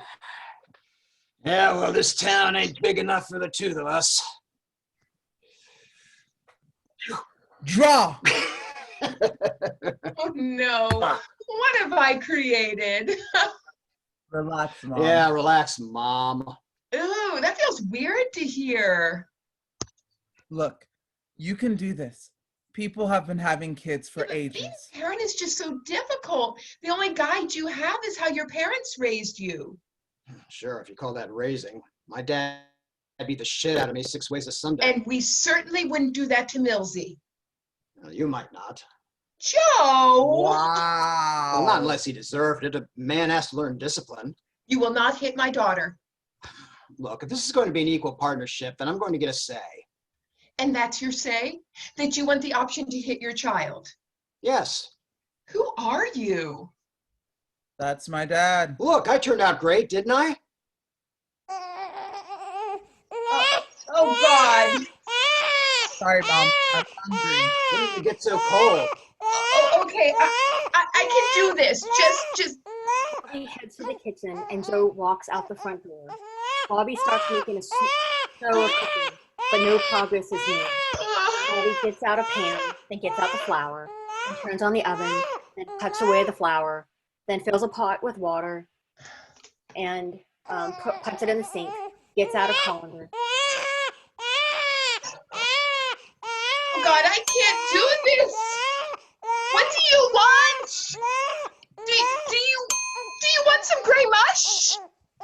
Yeah, well, this town ain't big enough for the two of us. Draw! Oh no. What have I created? Relax, Mom. Yeah, relax, Mom. Ooh, that feels weird to hear. Look, you can do this. People have been having kids for Being ages. a parent is just so difficult. The only guide you have is how your parents raised you. Sure, if you call that raising. My dad beat the shit out of me 6 ways to Sunday. And we certainly wouldn't do that to Milzy. Well, you might not. Joe! Wow. Well, not unless he deserved it. A man has to learn discipline. You will not hit my daughter. Look, if this is going to be an equal partnership, then I'm going to get a say. And that's your say? That you want the option to hit your child? Yes. Who are you? That's my dad. Look, I turned out great, didn't I? Oh God. Sorry, Mom. I'm hungry. When did you get so cold? Oh, okay, I can do this. Just. Bobby heads to the kitchen and Joe walks out the front door. Bobby starts making a show of cooking, but no progress is made. Bobby gets out a pan, then gets out the flour, and turns on the oven, then cuts away the flour, then fills a pot with water, and puts it in the sink, gets out a colander. Oh God, I can't do this. What do you want? Do you want some gray mush?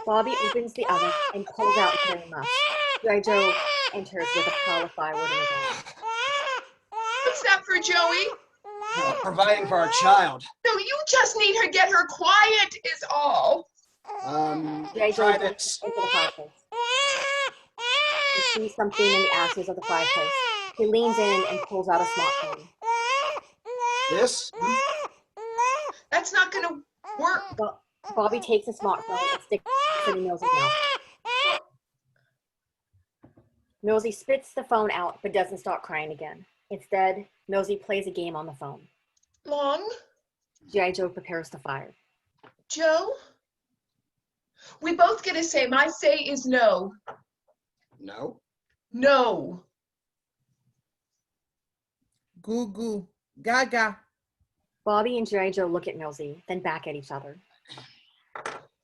Bobby opens the oven and pulls out gray mush. G.I. Joe enters with a pile of firewood in his arms. What's that for, Joey? Providing for our child. No, you just need her get her quiet is all. G.I. Joe Try goes this. into the fireplace. He sees something in the ashes of the fireplace. He leans in and pulls out a smartphone. This? That's not gonna work. Bobby takes a smartphone and sticks it in Milzy's mouth. Milzy spits the phone out but doesn't start crying again. Instead, Milzy plays a game on the phone. Long? G.I. Joe prepares the fire. Joe? We both get a say. My say is no. No? No. Goo goo. Gaga. Bobby and G.I. Joe look at Milzy, then back at each other.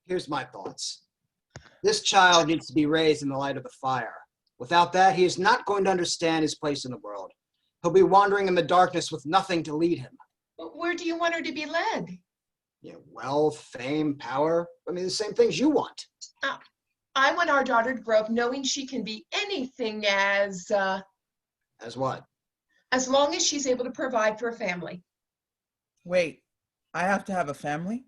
Here's my thoughts. This child needs to be raised in the light of the fire. Without that, he is not going to understand his place in the world. He'll be wandering in the darkness with nothing to lead him. But where do you want her to be led? You know, wealth, fame, power. I mean, the same things you want. I want our daughter to grow up knowing she can be anything As what? as long as she's able to provide for a family. Wait, I have to have a family?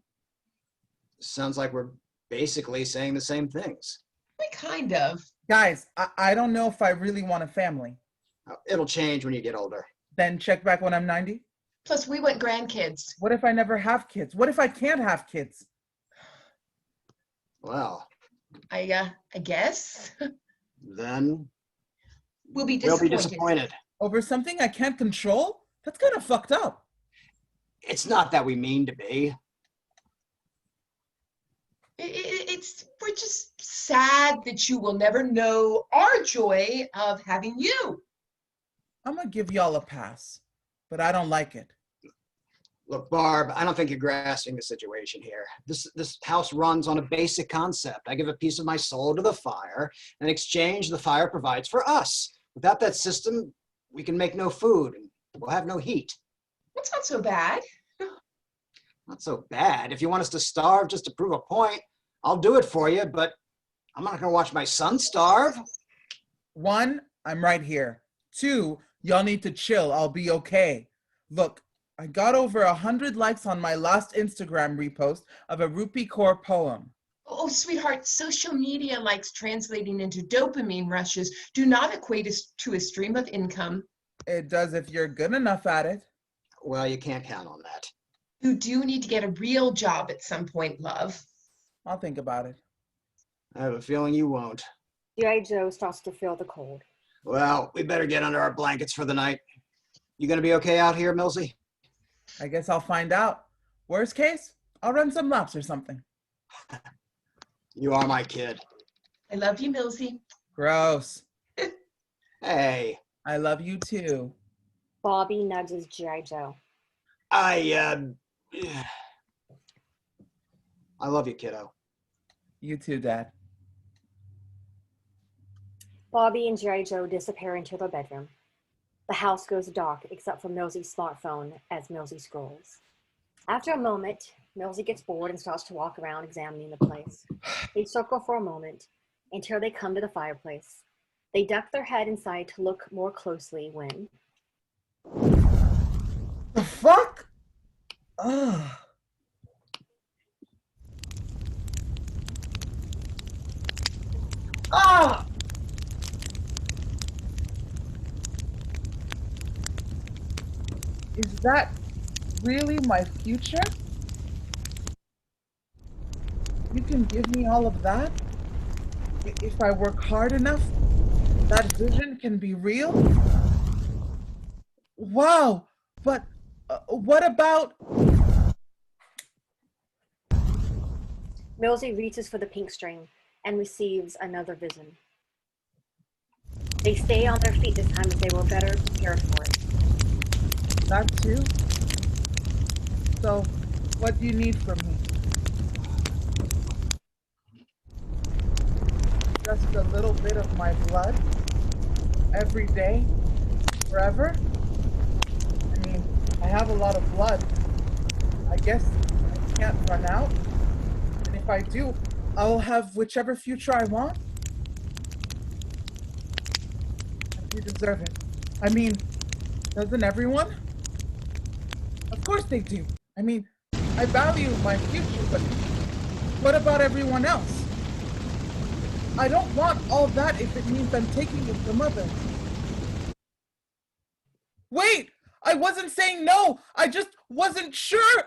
Sounds like we're basically saying the same things. Kind of. Guys, I don't know if I really want a family. It'll change when you get older. Then check back when I'm 90. Plus, we want grandkids. What if I never have kids? What if I can't have kids? Well, I guess. then We'll be we'll be disappointed. disappointed. Over something I can't control? That's kind of fucked up. It's not that we mean to be. We're just sad that you will never know our joy of having you. I'm gonna give y'all a pass, but I don't like it. Look, Barb, I don't think you're grasping the situation here. This house runs on a basic concept. I give a piece of my soul to the fire. In exchange, the fire provides for us. Without that system, we can make no food and we'll have no heat. That's not so bad. Not so bad. If you want us to starve just to prove a point, I'll do it for you, but I'm not gonna watch my son starve. 1, I'm right here. 2, y'all need to chill. I'll be okay. Look, I got over 100 likes on my last Instagram repost of a Rupee Kaur poem. Oh, sweetheart, social media likes translating into dopamine rushes do not equate to a stream of income. It does if you're good enough at it. Well, you can't count on that. You do need to get a real job at some point, love. I'll think about it. I have a feeling you won't. G.I. Joe starts to feel the cold. Well, we better get under our blankets for the night. You gonna be okay out here, Milzy? I guess I'll find out. Worst case, I'll run some laps or something. You are my kid. I love you, Milzy. Gross. Hey, I love you too. Bobby nudges G.I. Joe. I love you, kiddo. You too, Dad. Bobby and G.I. Joe disappear into their bedroom. The house goes dark except for Milzy's smartphone as Milzy scrolls. After a moment, Milzy gets bored and starts to walk around examining the place. They circle for a moment until they come to the fireplace. They duck their head inside to look more closely when... The fuck? Ugh. Ah! Is that really my future? You can give me all of that? If I work hard enough, that vision can be real? Wow, but what about... Milzy reaches for the pink string and receives another vision. They stay on their feet this time as they were better prepared for it. That too? So, what do you need from me? Just a little bit of my blood? Every day? Forever? I mean, I have a lot of blood. I guess I can't run out. And if I do, I'll have whichever future I want. And you deserve it. I mean, doesn't everyone? Of course they do. I mean, I value my future, but what about everyone else? I don't want all that if it means I'm taking it from others. Wait! I wasn't saying no! I just wasn't sure!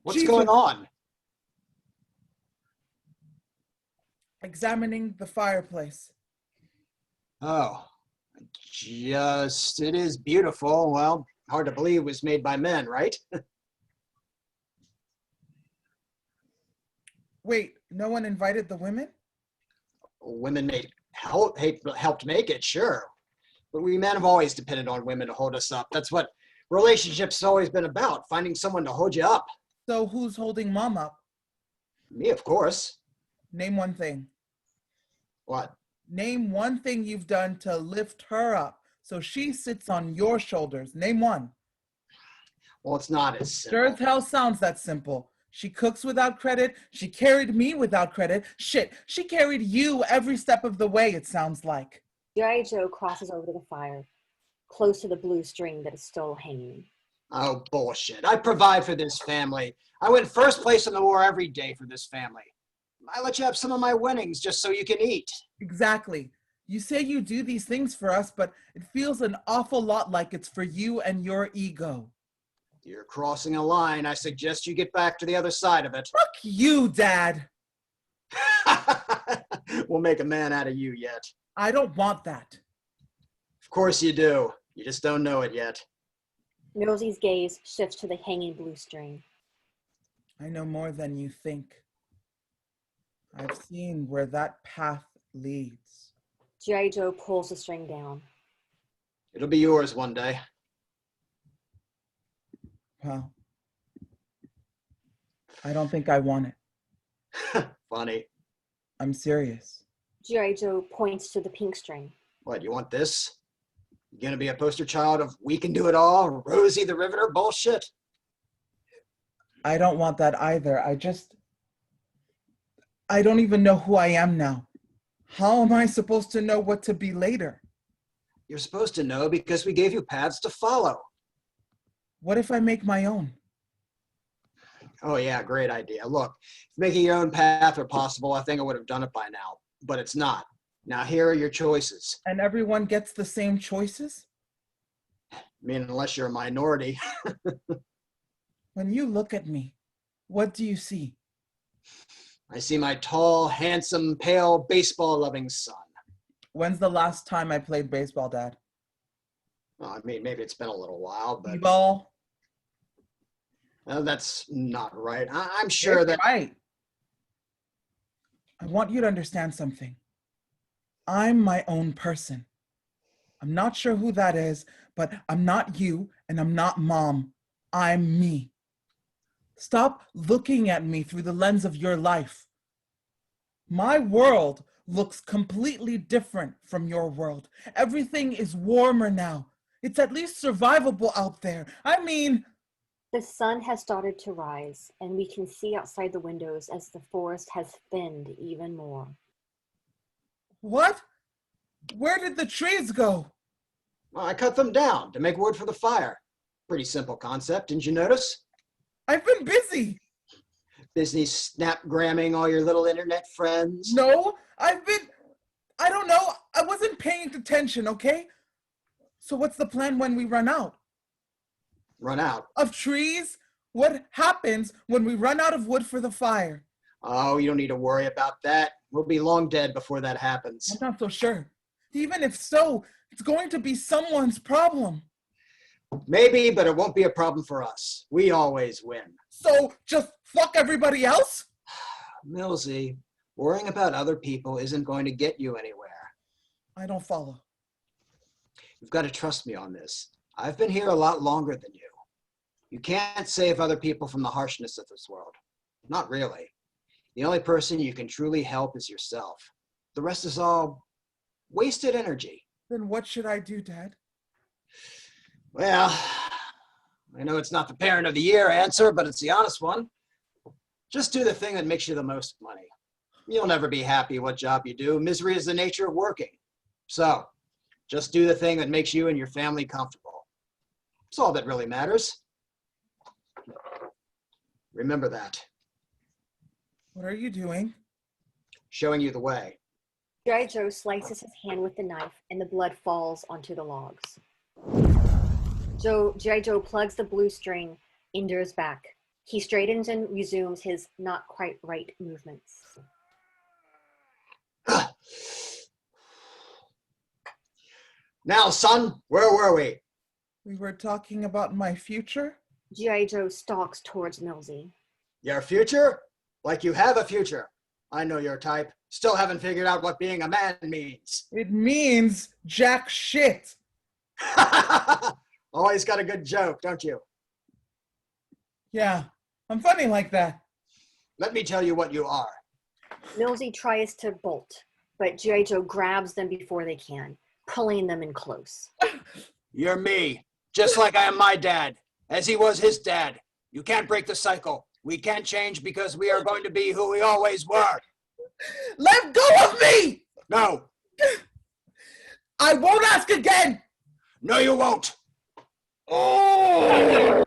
What's Jesus. going on? Examining the fireplace. Oh, it is beautiful. Well, hard to believe it was made by men, right? Wait, no one invited the women? Women helped make it, sure. But we men have always depended on women to hold us up. That's what relationships have always been about, finding someone to hold you up. So who's holding mom up? Me, of course. Name one thing. What? Name one thing you've done to lift her up so she sits on your shoulders. Name one. Well, it's not as Sure as simple. hell sounds that simple. She cooks without credit. She carried me without credit. Shit, she carried you every step of the way, it sounds like. G.I. Joe crosses over to the fire, close to the blue string that is still hanging. Oh, bullshit. I provide for this family. I win first place in the war every day for this family. I let you have some of my winnings just so you can eat. Exactly. You say you do these things for us, but it feels an awful lot like it's for you and your ego. You're crossing a line. I suggest you get back to the other side of it. Fuck you, Dad. We'll make a man out of you yet. I don't want that. Of course you do. You just don't know it yet. Milzy's gaze shifts to the hanging blue string. I know more than you think. I've seen where that path leads. G.I. Joe pulls the string down. It'll be yours one day. Well, I don't think I want it. Funny. I'm serious. G.I. Joe points to the pink string. What, you want this? You gonna be a poster child of we can do it all, Rosie the Riveter bullshit? I don't want that either. I don't even know who I am now. How am I supposed to know what to be later? You're supposed to know because we gave you paths to follow. What if I make my own? Oh yeah, great idea. Look, if making your own path were possible, I think I would have done it by now, but it's not. Now here are your choices. And everyone gets the same choices? I mean, unless you're a minority. When you look at me, what do you see? I see my tall, handsome, pale, baseball-loving son. When's the last time I played baseball, Dad? Well, I mean, maybe it's been a little while, but B-ball? that's not right. I'm sure It's that... right. I want you to understand something. I'm my own person. I'm not sure who that is, but I'm not you and I'm not Mom. I'm me. Stop looking at me through the lens of your life. My world looks completely different from your world. Everything is warmer now. It's at least survivable out there. I mean... The sun has started to rise, and we can see outside the windows as the forest has thinned even more. What? Where did the trees go? Well, I cut them down to make wood for the fire. Pretty simple concept, didn't you notice? I've been busy. Busy snapgramming all your little internet friends? No, I don't know. I wasn't paying attention, okay? So what's the plan when we run out? Run out. Of trees? What happens when we run out of wood for the fire? Oh, you don't need to worry about that. We'll be long dead before that happens. I'm not so sure. Even if so, it's going to be someone's problem. Maybe, but it won't be a problem for us. We always win. So just fuck everybody else? Milzy, worrying about other people isn't going to get you anywhere. I don't follow. You've got to trust me on this. I've been here a lot longer than you. You can't save other people from the harshness of this world. Not really. The only person you can truly help is yourself. The rest is all wasted energy. Then what should I do, Dad? Well, I know it's not the parent of the year answer, but it's the honest one. Just do the thing that makes you the most money. You'll never be happy what job you do. Misery is the nature of working. So, just do the thing that makes you and your family comfortable. It's all that really matters. Remember that. What are you doing? Showing you the way. G.I. Joe slices his hand with the knife, and the blood falls onto the logs. G.I. Joe plugs the blue string into his back. He straightens and resumes his not quite right movements. Now, son, where were we? We were talking about my future? G.I. Joe stalks towards Milzy. Your future? Like you have a future. I know your type. Still haven't figured out what being a man means. It means jack shit. Always got a good joke, don't you? Yeah, I'm funny like that. Let me tell you what you are. Milzy tries to bolt, but G.I. Joe grabs them before they can, pulling them in close. You're me, just like I am my dad, as he was his dad. You can't break the cycle. We can't change because we are going to be who we always were. Let go of me! No, I won't ask again! no you won't. Oh!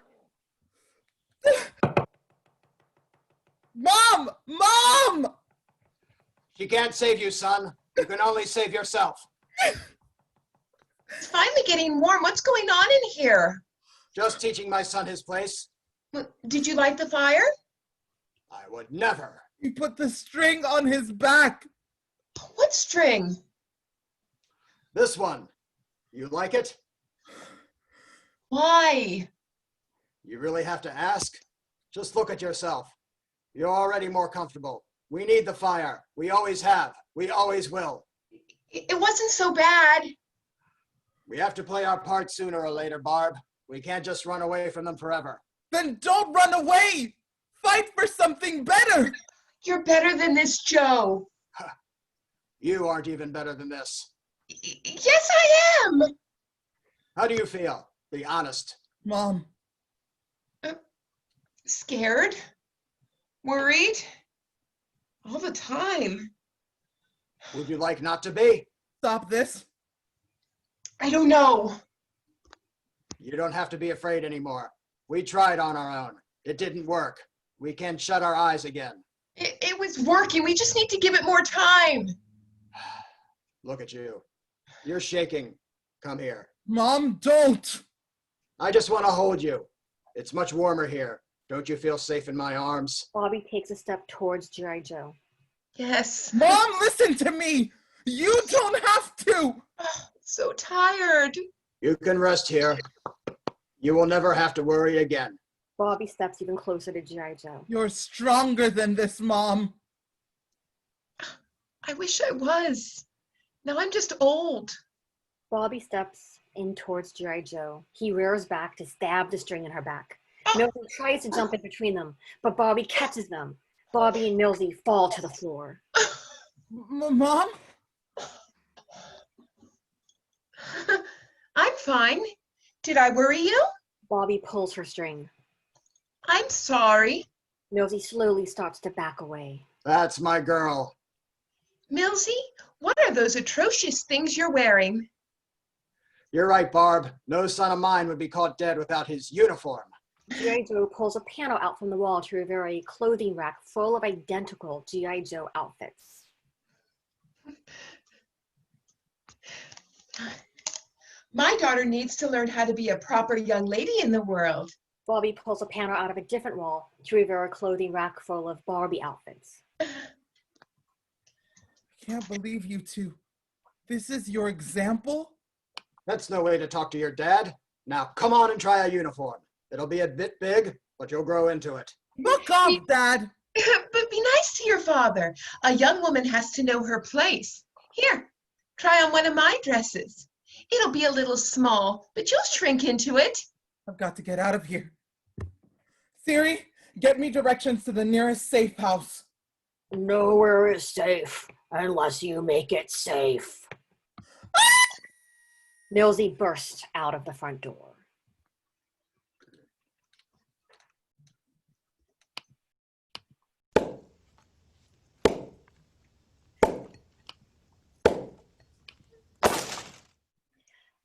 Mom! Mom! She can't save you, son. You can only save yourself. It's finally getting warm. What's going on in here? Just teaching my son his place. Did you light the fire? I would never. You put the string on his back. What string? This one. You like it? Why? You really have to ask? Just look at yourself. You're already more comfortable. We need the fire. We always have. We always will. It wasn't so bad. We have to play our part sooner or later, Barb. We can't just run away from them forever. Then don't run away! Fight for something better! You're better than this, Joe. You aren't even better than this. Yes, I am. How do you feel? Be honest. Mom, Scared? Worried? All the time. Would you like not to be? stop this. I don't know. You don't have to be afraid anymore. We tried on our own. It didn't work. We can shut our eyes again. It was working. We just need to give it more time. Look at you. You're shaking. Come here. Mom, don't! I just want to hold you. It's much warmer here. Don't you feel safe in my arms? Bobby takes a step towards G.I. Joe. Yes. Mom, listen to me! You don't have to! Oh, so tired. You can rest here. You will never have to worry again. Bobby steps even closer to G.I. Joe. You're stronger than this, Mom. I wish I was. Now I'm just old. Bobby steps in towards G.I. Joe. He rears back to stab the string in her back. Oh. Milzy tries to jump in between them, but Bobby catches them. Bobby and Milzy fall to the floor. Mom? I'm fine. Did I worry you? Bobby pulls her string. I'm sorry. Milzy slowly starts to back away. That's my girl. Milzy, what are those atrocious things you're wearing? You're right, Barb. No son of mine would be caught dead without his uniform. G.I. Joe pulls a panel out from the wall to reveal a clothing rack full of identical G.I. Joe outfits. My daughter needs to learn how to be a proper young lady in the world. Bobby pulls a panel out of a different wall to reveal a clothing rack full of Barbie outfits. I can't believe you two. This is your example? That's no way to talk to your dad. Now come on and try a uniform. It'll be a bit big, but you'll grow into it. Look up, Dad! But be nice to your father. A young woman has to know her place. Here, try on one of my dresses. It'll be a little small, but you'll shrink into it. I've got to get out of here. Siri, get me directions to the nearest safe house. Nowhere is safe unless you make it safe. Milzy bursts out of the front door.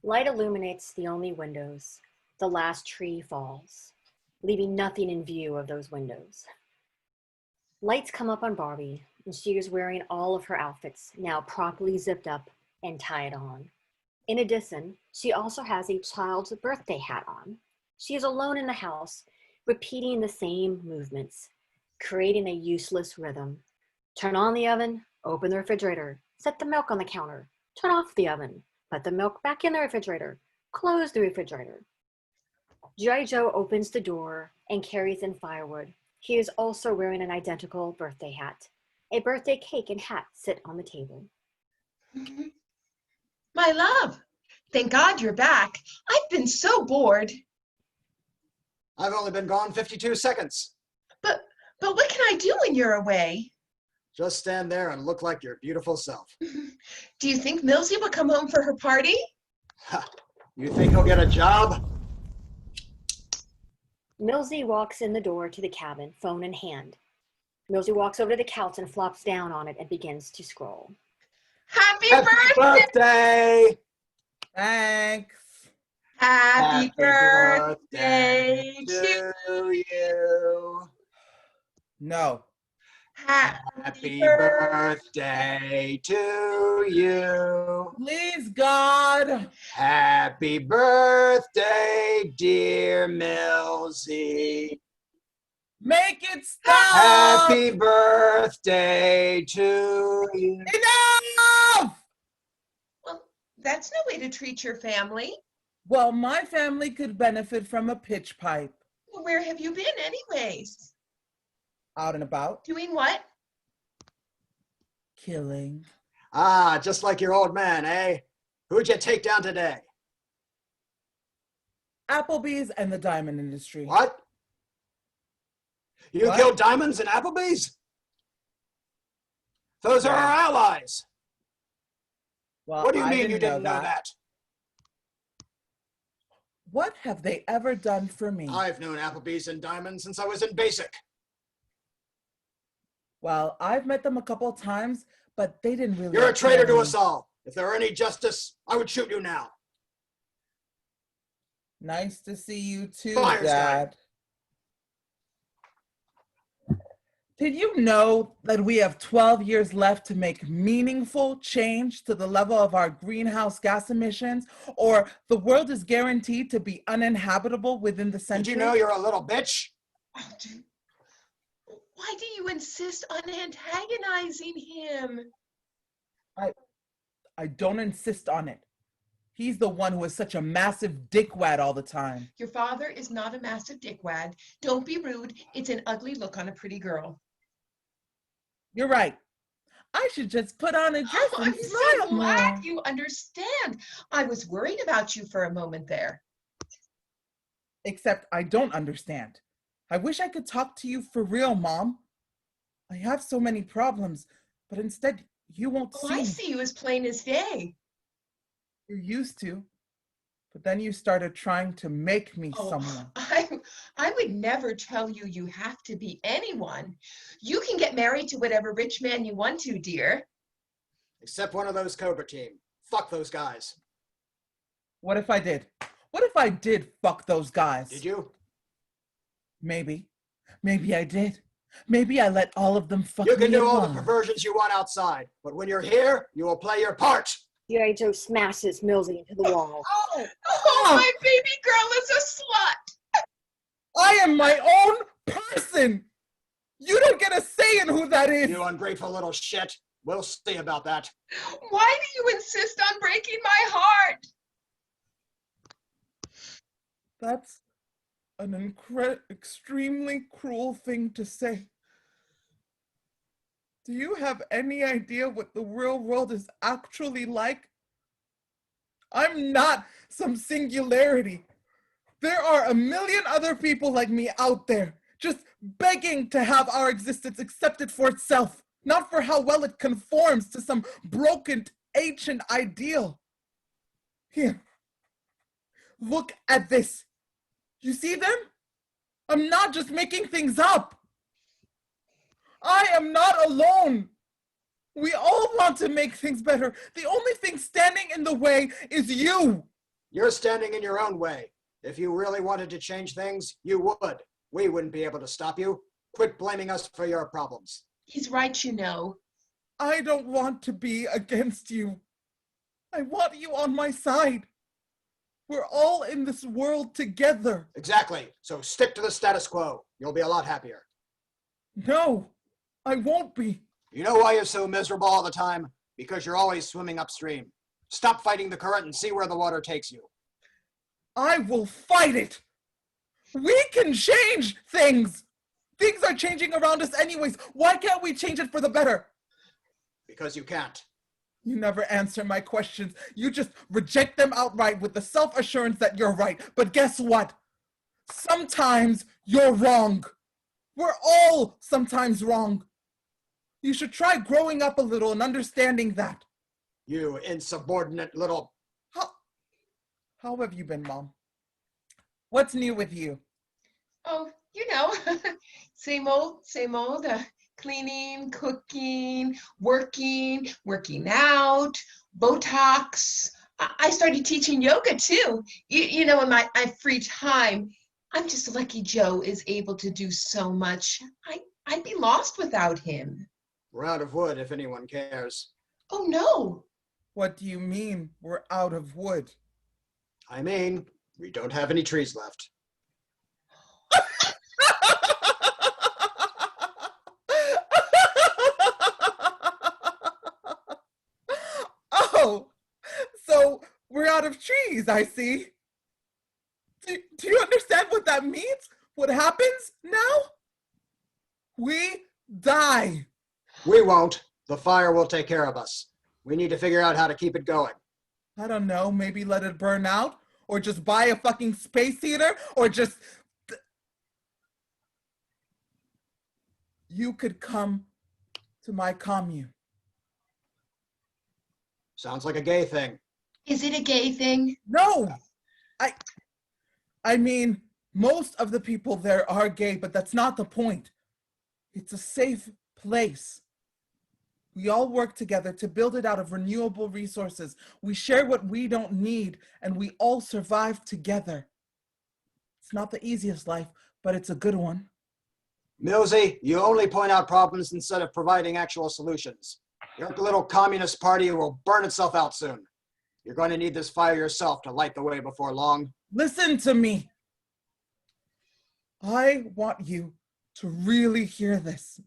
Light illuminates the only windows. The last tree falls, leaving nothing in view of those windows. Lights come up on Barbie, and she is wearing all of her outfits, now properly zipped up and tied on. In addition, she also has a child's birthday hat on. She is alone in the house, repeating the same movements, creating a useless rhythm. Turn on the oven, open the refrigerator, set the milk on the counter, turn off the oven, Put the milk back in the refrigerator. Close the refrigerator. G.I. Joe opens the door and carries in firewood. He is also wearing an identical birthday hat. A birthday cake and hat sit on the table. My love, thank God you're back. I've been so bored. I've only been gone 52 seconds. But what can I do when you're away? Just stand there and look like your beautiful self. Do you think Milzy will come home for her party? You think he'll get a job? Milzy walks in the door to the cabin, phone in hand. Milzy walks over to the couch and flops down on it and begins to scroll. Happy Happy birthday! Thanks. Happy birthday to you. to No. Happy birthday to you. Please, God. Happy birthday, dear Milzy. Make it stop. Happy birthday to you. Enough! Well, that's no way to treat your family. Well, my family could benefit from a pitch pipe. Well, where have you been anyways? Out and about. Doing what? Killing. Ah, just like your old man, eh? Who'd you take down today? Applebee's and the diamond industry. What? You What? killed diamonds in Applebee's? Those are Yeah. our allies. Well, What do you I mean you didn't know that? What have they ever done for me? I've known Applebee's and diamonds since I was in basic. Well, I've met them a couple times, but they didn't really. You're a traitor to me. us all. If there were any justice, I would shoot you now. Nice to see you too, Fire Dad. Did you know that we have 12 years left to make meaningful change to the level of our greenhouse gas emissions, or the world is guaranteed to be uninhabitable within the century? Did you know you're a little bitch? Oh, dude. Why do you insist on antagonizing him? I don't insist on it. He's the one who is such a massive dickwad all the time. Your father is not a massive dickwad. Don't be rude. It's an ugly look on a pretty girl. You're right. I should just put on a dress Oh, and I'm smile so glad more. you understand. I was worried about you for a moment there. Except I don't understand. I wish I could talk to you for real, Mom. I have so many problems, but instead you won't Well, see I me. see you as plain as day. You used to, but then you started trying to make me Oh, someone. I would never tell you you have to be anyone. You can get married to whatever rich man you want to, dear. Except one of those Cobra team. Fuck those guys. What if I did? What if I did fuck those guys? Did you? Maybe. Maybe I did. Maybe I let all of them fuck You can me do all the alone. perversions you want outside, but when you're here, you will play your part. G.I. Joe smashes Milzy into the wall. Oh, Oh, my baby girl is a slut. I am my own person. You don't get a say in who that is. You ungrateful little shit. We'll see about that. Why do you insist on breaking my heart? That's an extremely cruel thing to say. Do you have any idea what the real world is actually like? I'm not some singularity. There are a million other people like me out there, just begging to have our existence accepted for itself, not for how well it conforms to some broken, ancient ideal. Here, look at this. You see them? I'm not just making things up. I am not alone. We all want to make things better. The only thing standing in the way is you. You're standing in your own way. If you really wanted to change things, you would. We wouldn't be able to stop you. Quit blaming us for your problems. He's right, you know. I don't want to be against you. I want you on my side. We're all in this world together. Exactly. So stick to the status quo. You'll be a lot happier. No, I won't be. You know why you're so miserable all the time? Because you're always swimming upstream. Stop fighting the current and see where the water takes you. I will fight it. We can change things. Things are changing around us anyways. Why can't we change it for the better? Because you can't. You never answer my questions. You just reject them outright with the self-assurance that you're right. But guess what? Sometimes you're wrong. We're all sometimes wrong. You should try growing up a little and understanding that. You insubordinate little... How have you been, Mom? What's new with you? Oh, same old, cleaning, cooking, working out, Botox. I started teaching yoga too. In my free time. I'm just lucky Joe is able to do so much. I'd be lost without him. We're out of wood if anyone cares. Oh no. What do you mean we're out of wood? I mean, we don't have any trees left. Oh, so we're out of trees, I see. Do you understand what that means? What happens now? We die. We won't. The fire will take care of us. We need to figure out how to keep it going. I don't know, maybe let it burn out? Or just buy a fucking space heater? Or just... You could come to my commune. Sounds like a gay thing. Is it a gay thing? No! I mean, most of the people there are gay, but that's not the point. It's a safe place. We all work together to build it out of renewable resources. We share what we don't need, and we all survive together. It's not the easiest life, but it's a good one. Milzy, you only point out problems instead of providing actual solutions. Your little communist party will burn itself out soon. You're going to need this fire yourself to light the way before long. Listen to me. I want you to really hear this.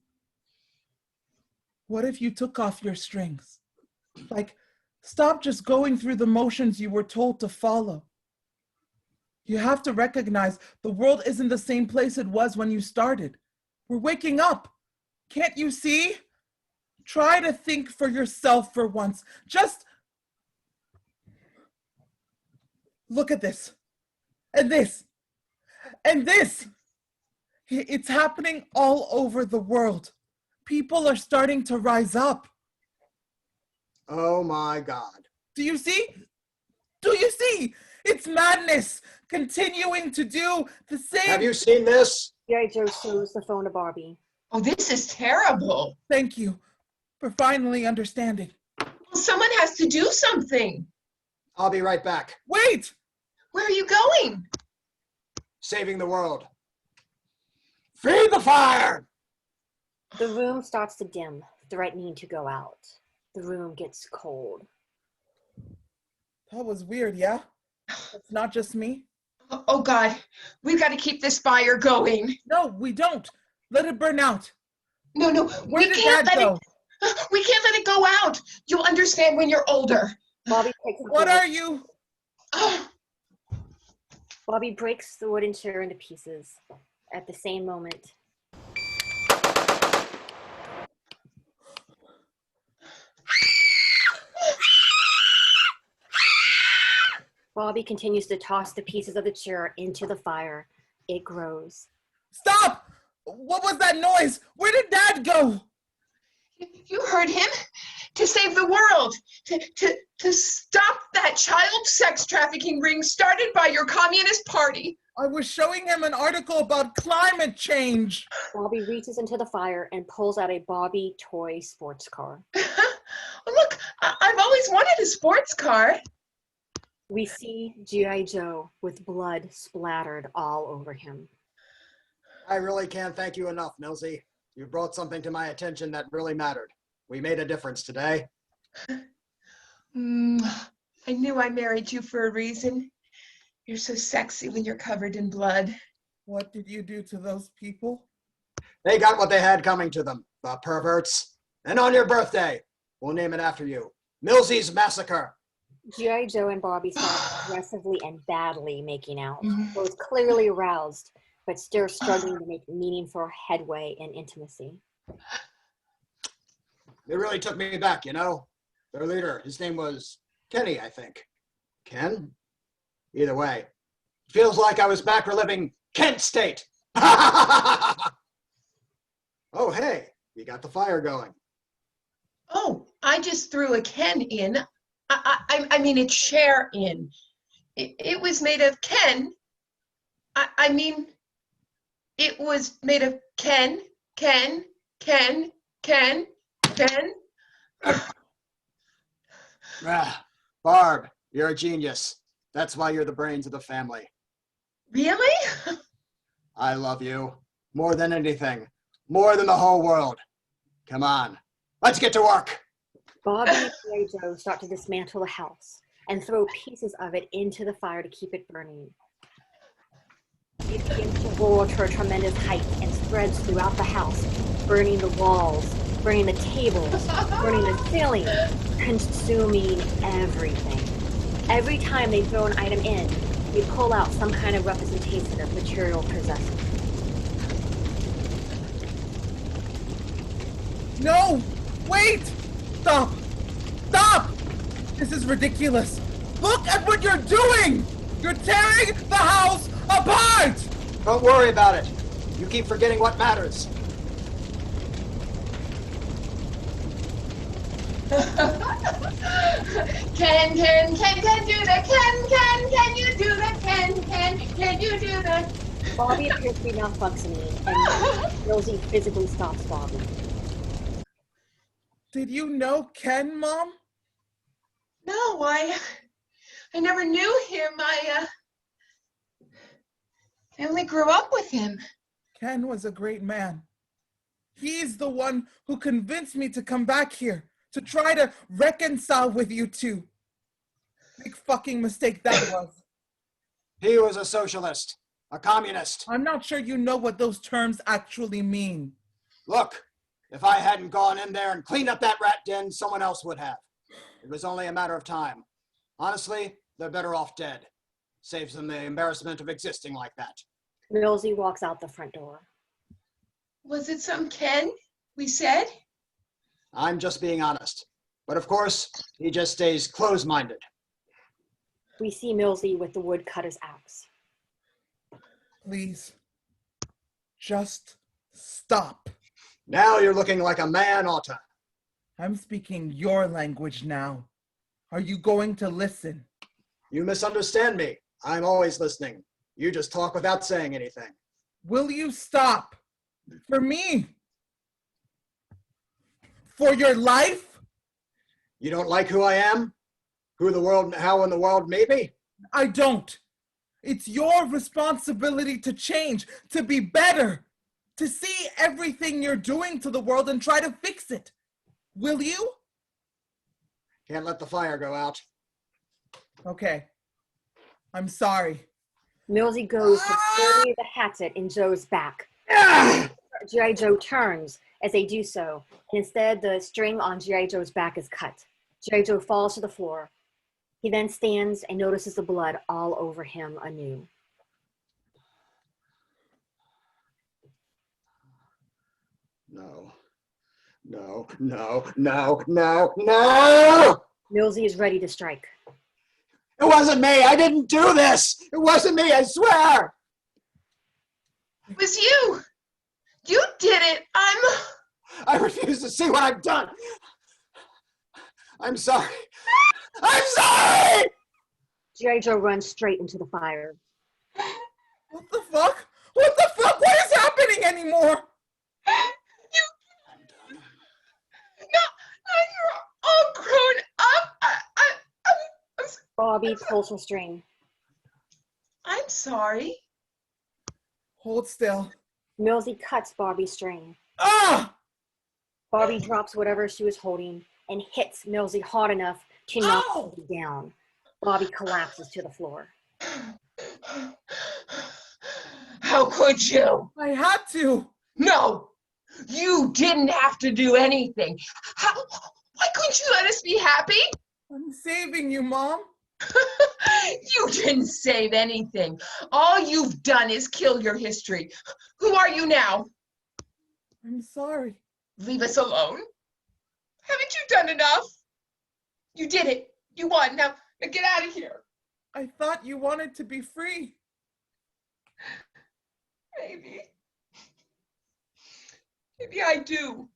What if you took off your strings? Like, stop just going through the motions you were told to follow. You have to recognize the world isn't the same place it was when you started. We're waking up. Can't you see? Try to think for yourself for once. Just look at this. And this. And this. It's happening all over the world. People are starting to rise up. Oh my God. Do you see? Do you see? It's madness continuing to do the same. Have you seen this? G.I.Joe shows the phone to Barbie. Oh, this is terrible. Thank you for finally understanding. Well, someone has to do something. I'll be right back. Wait! Where are you going? Saving the world. Feed the fire! The room starts to dim, threatening to go out. The room gets cold. That was weird, yeah? It's not just me? Oh God, we've got to keep this fire going. No, we don't. Let it burn out. No, Where did Dad go? We can't let it go out. You'll understand when you're older. Bobby takes the What board. are you? Bobby breaks the wooden chair into pieces. At the same moment, Bobby continues to toss the pieces of the chair into the fire. It grows. Stop! What was that noise? Where did Dad go? You heard him. To save the world. To stop that child sex trafficking ring started by your Communist Party. I was showing him an article about climate change. Bobby reaches into the fire and pulls out a Bobby toy sports car. Look, I've always wanted a sports car. We see G.I. Joe with blood splattered all over him. I really can't thank you enough, Milzy. You brought something to my attention that really mattered. We made a difference today. I knew I married you for a reason. You're so sexy when you're covered in blood. What did you do to those people? They got what they had coming to them, the perverts. And on your birthday, we'll name it after you. Milzy's Massacre. G.I. Joe and Barbie start aggressively and badly making out, both clearly aroused, but still struggling to make meaningful headway in intimacy. They really took me back, you know? Their leader, his name was Kenny, I think. Ken? Either way, feels like I was back reliving Kent State. Oh, hey, you got the fire going. Oh, I just threw a Ken in. I mean a chair in. It was made of Ken. I mean, it was made of Ken. Barb, you're a genius. That's why you're the brains of the family. Really? I love you. More than anything. More than the whole world. Come on, let's get to work. Bobby and G.I. Joe start to dismantle the house and throw pieces of it into the fire to keep it burning. It begins to roar to a tremendous height and spreads throughout the house, burning the walls, burning the tables, burning the ceiling, consuming everything. Every time they throw an item in, they pull out some kind of representation of material possessed. No! Wait! Stop! Stop! This is ridiculous. Look at what you're doing! You're tearing the house apart! Don't worry about it. You keep forgetting what matters. Can do that? Can you do that? Can you do that? Bobby appears to be malfunctioning, and Milzy physically stops Bobby. Did you know Ken, Mom? No, I never knew him. I only grew up with him. Ken was a great man. He's the one who convinced me to come back here, to try to reconcile with you two. Big fucking mistake that was. He was a socialist, a communist. I'm not sure you know what those terms actually mean. Look, if I hadn't gone in there and cleaned up that rat den, someone else would have. It was only a matter of time. Honestly, they're better off dead. Saves them the embarrassment of existing like that. Milzy walks out the front door. Was it some Ken we said? I'm just being honest. But of course, he just stays close-minded. We see Milzy with the woodcutter's axe. Please, just stop. Now you're looking like a man oughta. I'm speaking your language now. Are you going to listen? You misunderstand me. I'm always listening. You just talk without saying anything. Will you stop? For me? For your life? You don't like who I am? How in the world may be? I don't. It's your responsibility to change, to be better, to see everything you're doing to the world and try to fix it. Will you? Can't let the fire go out. Okay. I'm sorry. Milzy goes to bury the hatchet in Joe's back. G.I. Joe turns as they do so, and instead the string on G.I. Joe's back is cut. G.I. Joe falls to the floor. He then stands and notices the blood all over him anew. No. Milzy is ready to strike. It wasn't me. I didn't do this. It wasn't me, I swear. It was you. You did it. I refuse to see what I've done. I'm sorry. I'm sorry! G.I. Joe runs straight into the fire. What the fuck? What the fuck? What is happening anymore? Now you're all grown up. Bobby pulls her string. I'm sorry. Hold still. Milzy cuts Bobby's string. Ah! Barbie drops whatever she was holding and hits Milzy hard enough to knock Bobby down. Bobby collapses to the floor. How could you? I had to. No, you didn't have to do anything. Why couldn't you let us be happy? I'm saving you, Mom. You didn't save anything. All you've done is kill your history. Who are you now? I'm sorry. Leave us alone. Haven't you done enough? You did it. You won. Now get out of here. I thought you wanted to be free. Maybe. Maybe I do.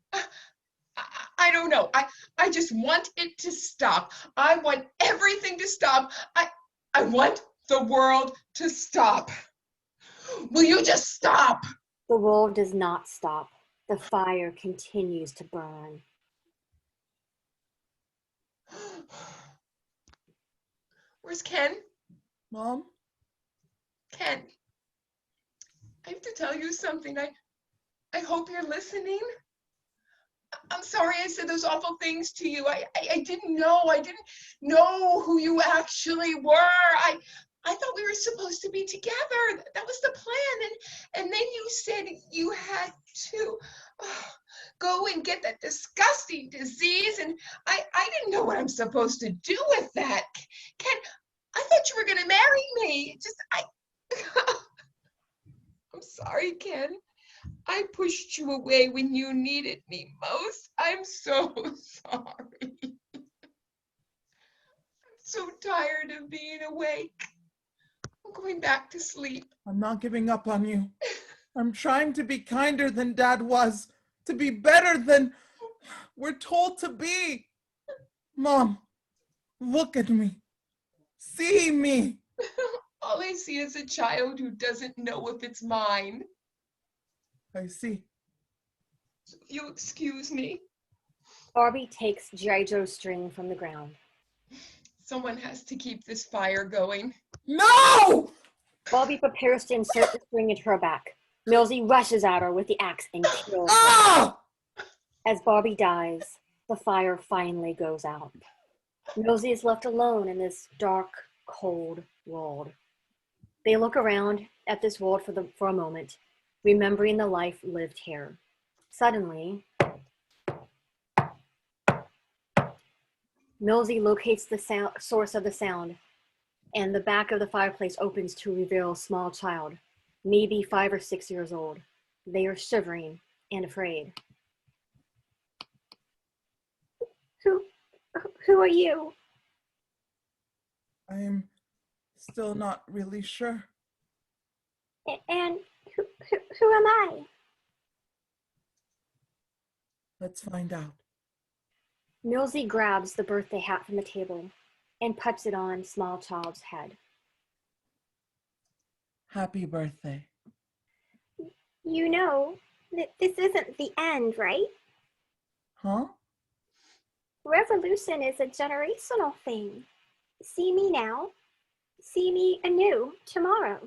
I don't know. I just want it to stop. I want everything to stop. I want the world to stop. Will you just stop? The world does not stop. The fire continues to burn. Where's Ken? Mom? Ken, I have to tell you something. I hope you're listening. I'm sorry I said those awful things to you. I didn't know. I didn't know who you actually were. I thought we were supposed to be together. That was the plan. And then you said you had to go and get that disgusting disease. And I didn't know what I'm supposed to do with that. Ken, I thought you were going to marry me. I'm sorry, Ken. I pushed you away when you needed me most. I'm so sorry. I'm so tired of being awake. I'm going back to sleep. I'm not giving up on you. I'm trying to be kinder than Dad was, to be better than we're told to be. Mom, look at me. See me. All I see is a child who doesn't know if it's mine. I see. So if you excuse me. Barbie takes G.I.Joe's string from the ground. Someone has to keep this fire going. No! Barbie prepares to insert the string into her back. Milzy rushes at her with the axe and kills her. Ah! As Barbie dies, the fire finally goes out. Milzy is left alone in this dark, cold world. They look around at this world for a moment, remembering the life lived here. Suddenly, Milzy locates the source of the sound, and the back of the fireplace opens to reveal a small child, maybe 5 or 6 years old. They are shivering and afraid. Who are you? I'm still not really sure. And who am I? Let's find out. Milzy grabs the birthday hat from the table and puts it on small child's head. Happy birthday. You know that this isn't the end, right? Huh? Revolution is a generational thing. See me now, see me anew tomorrow.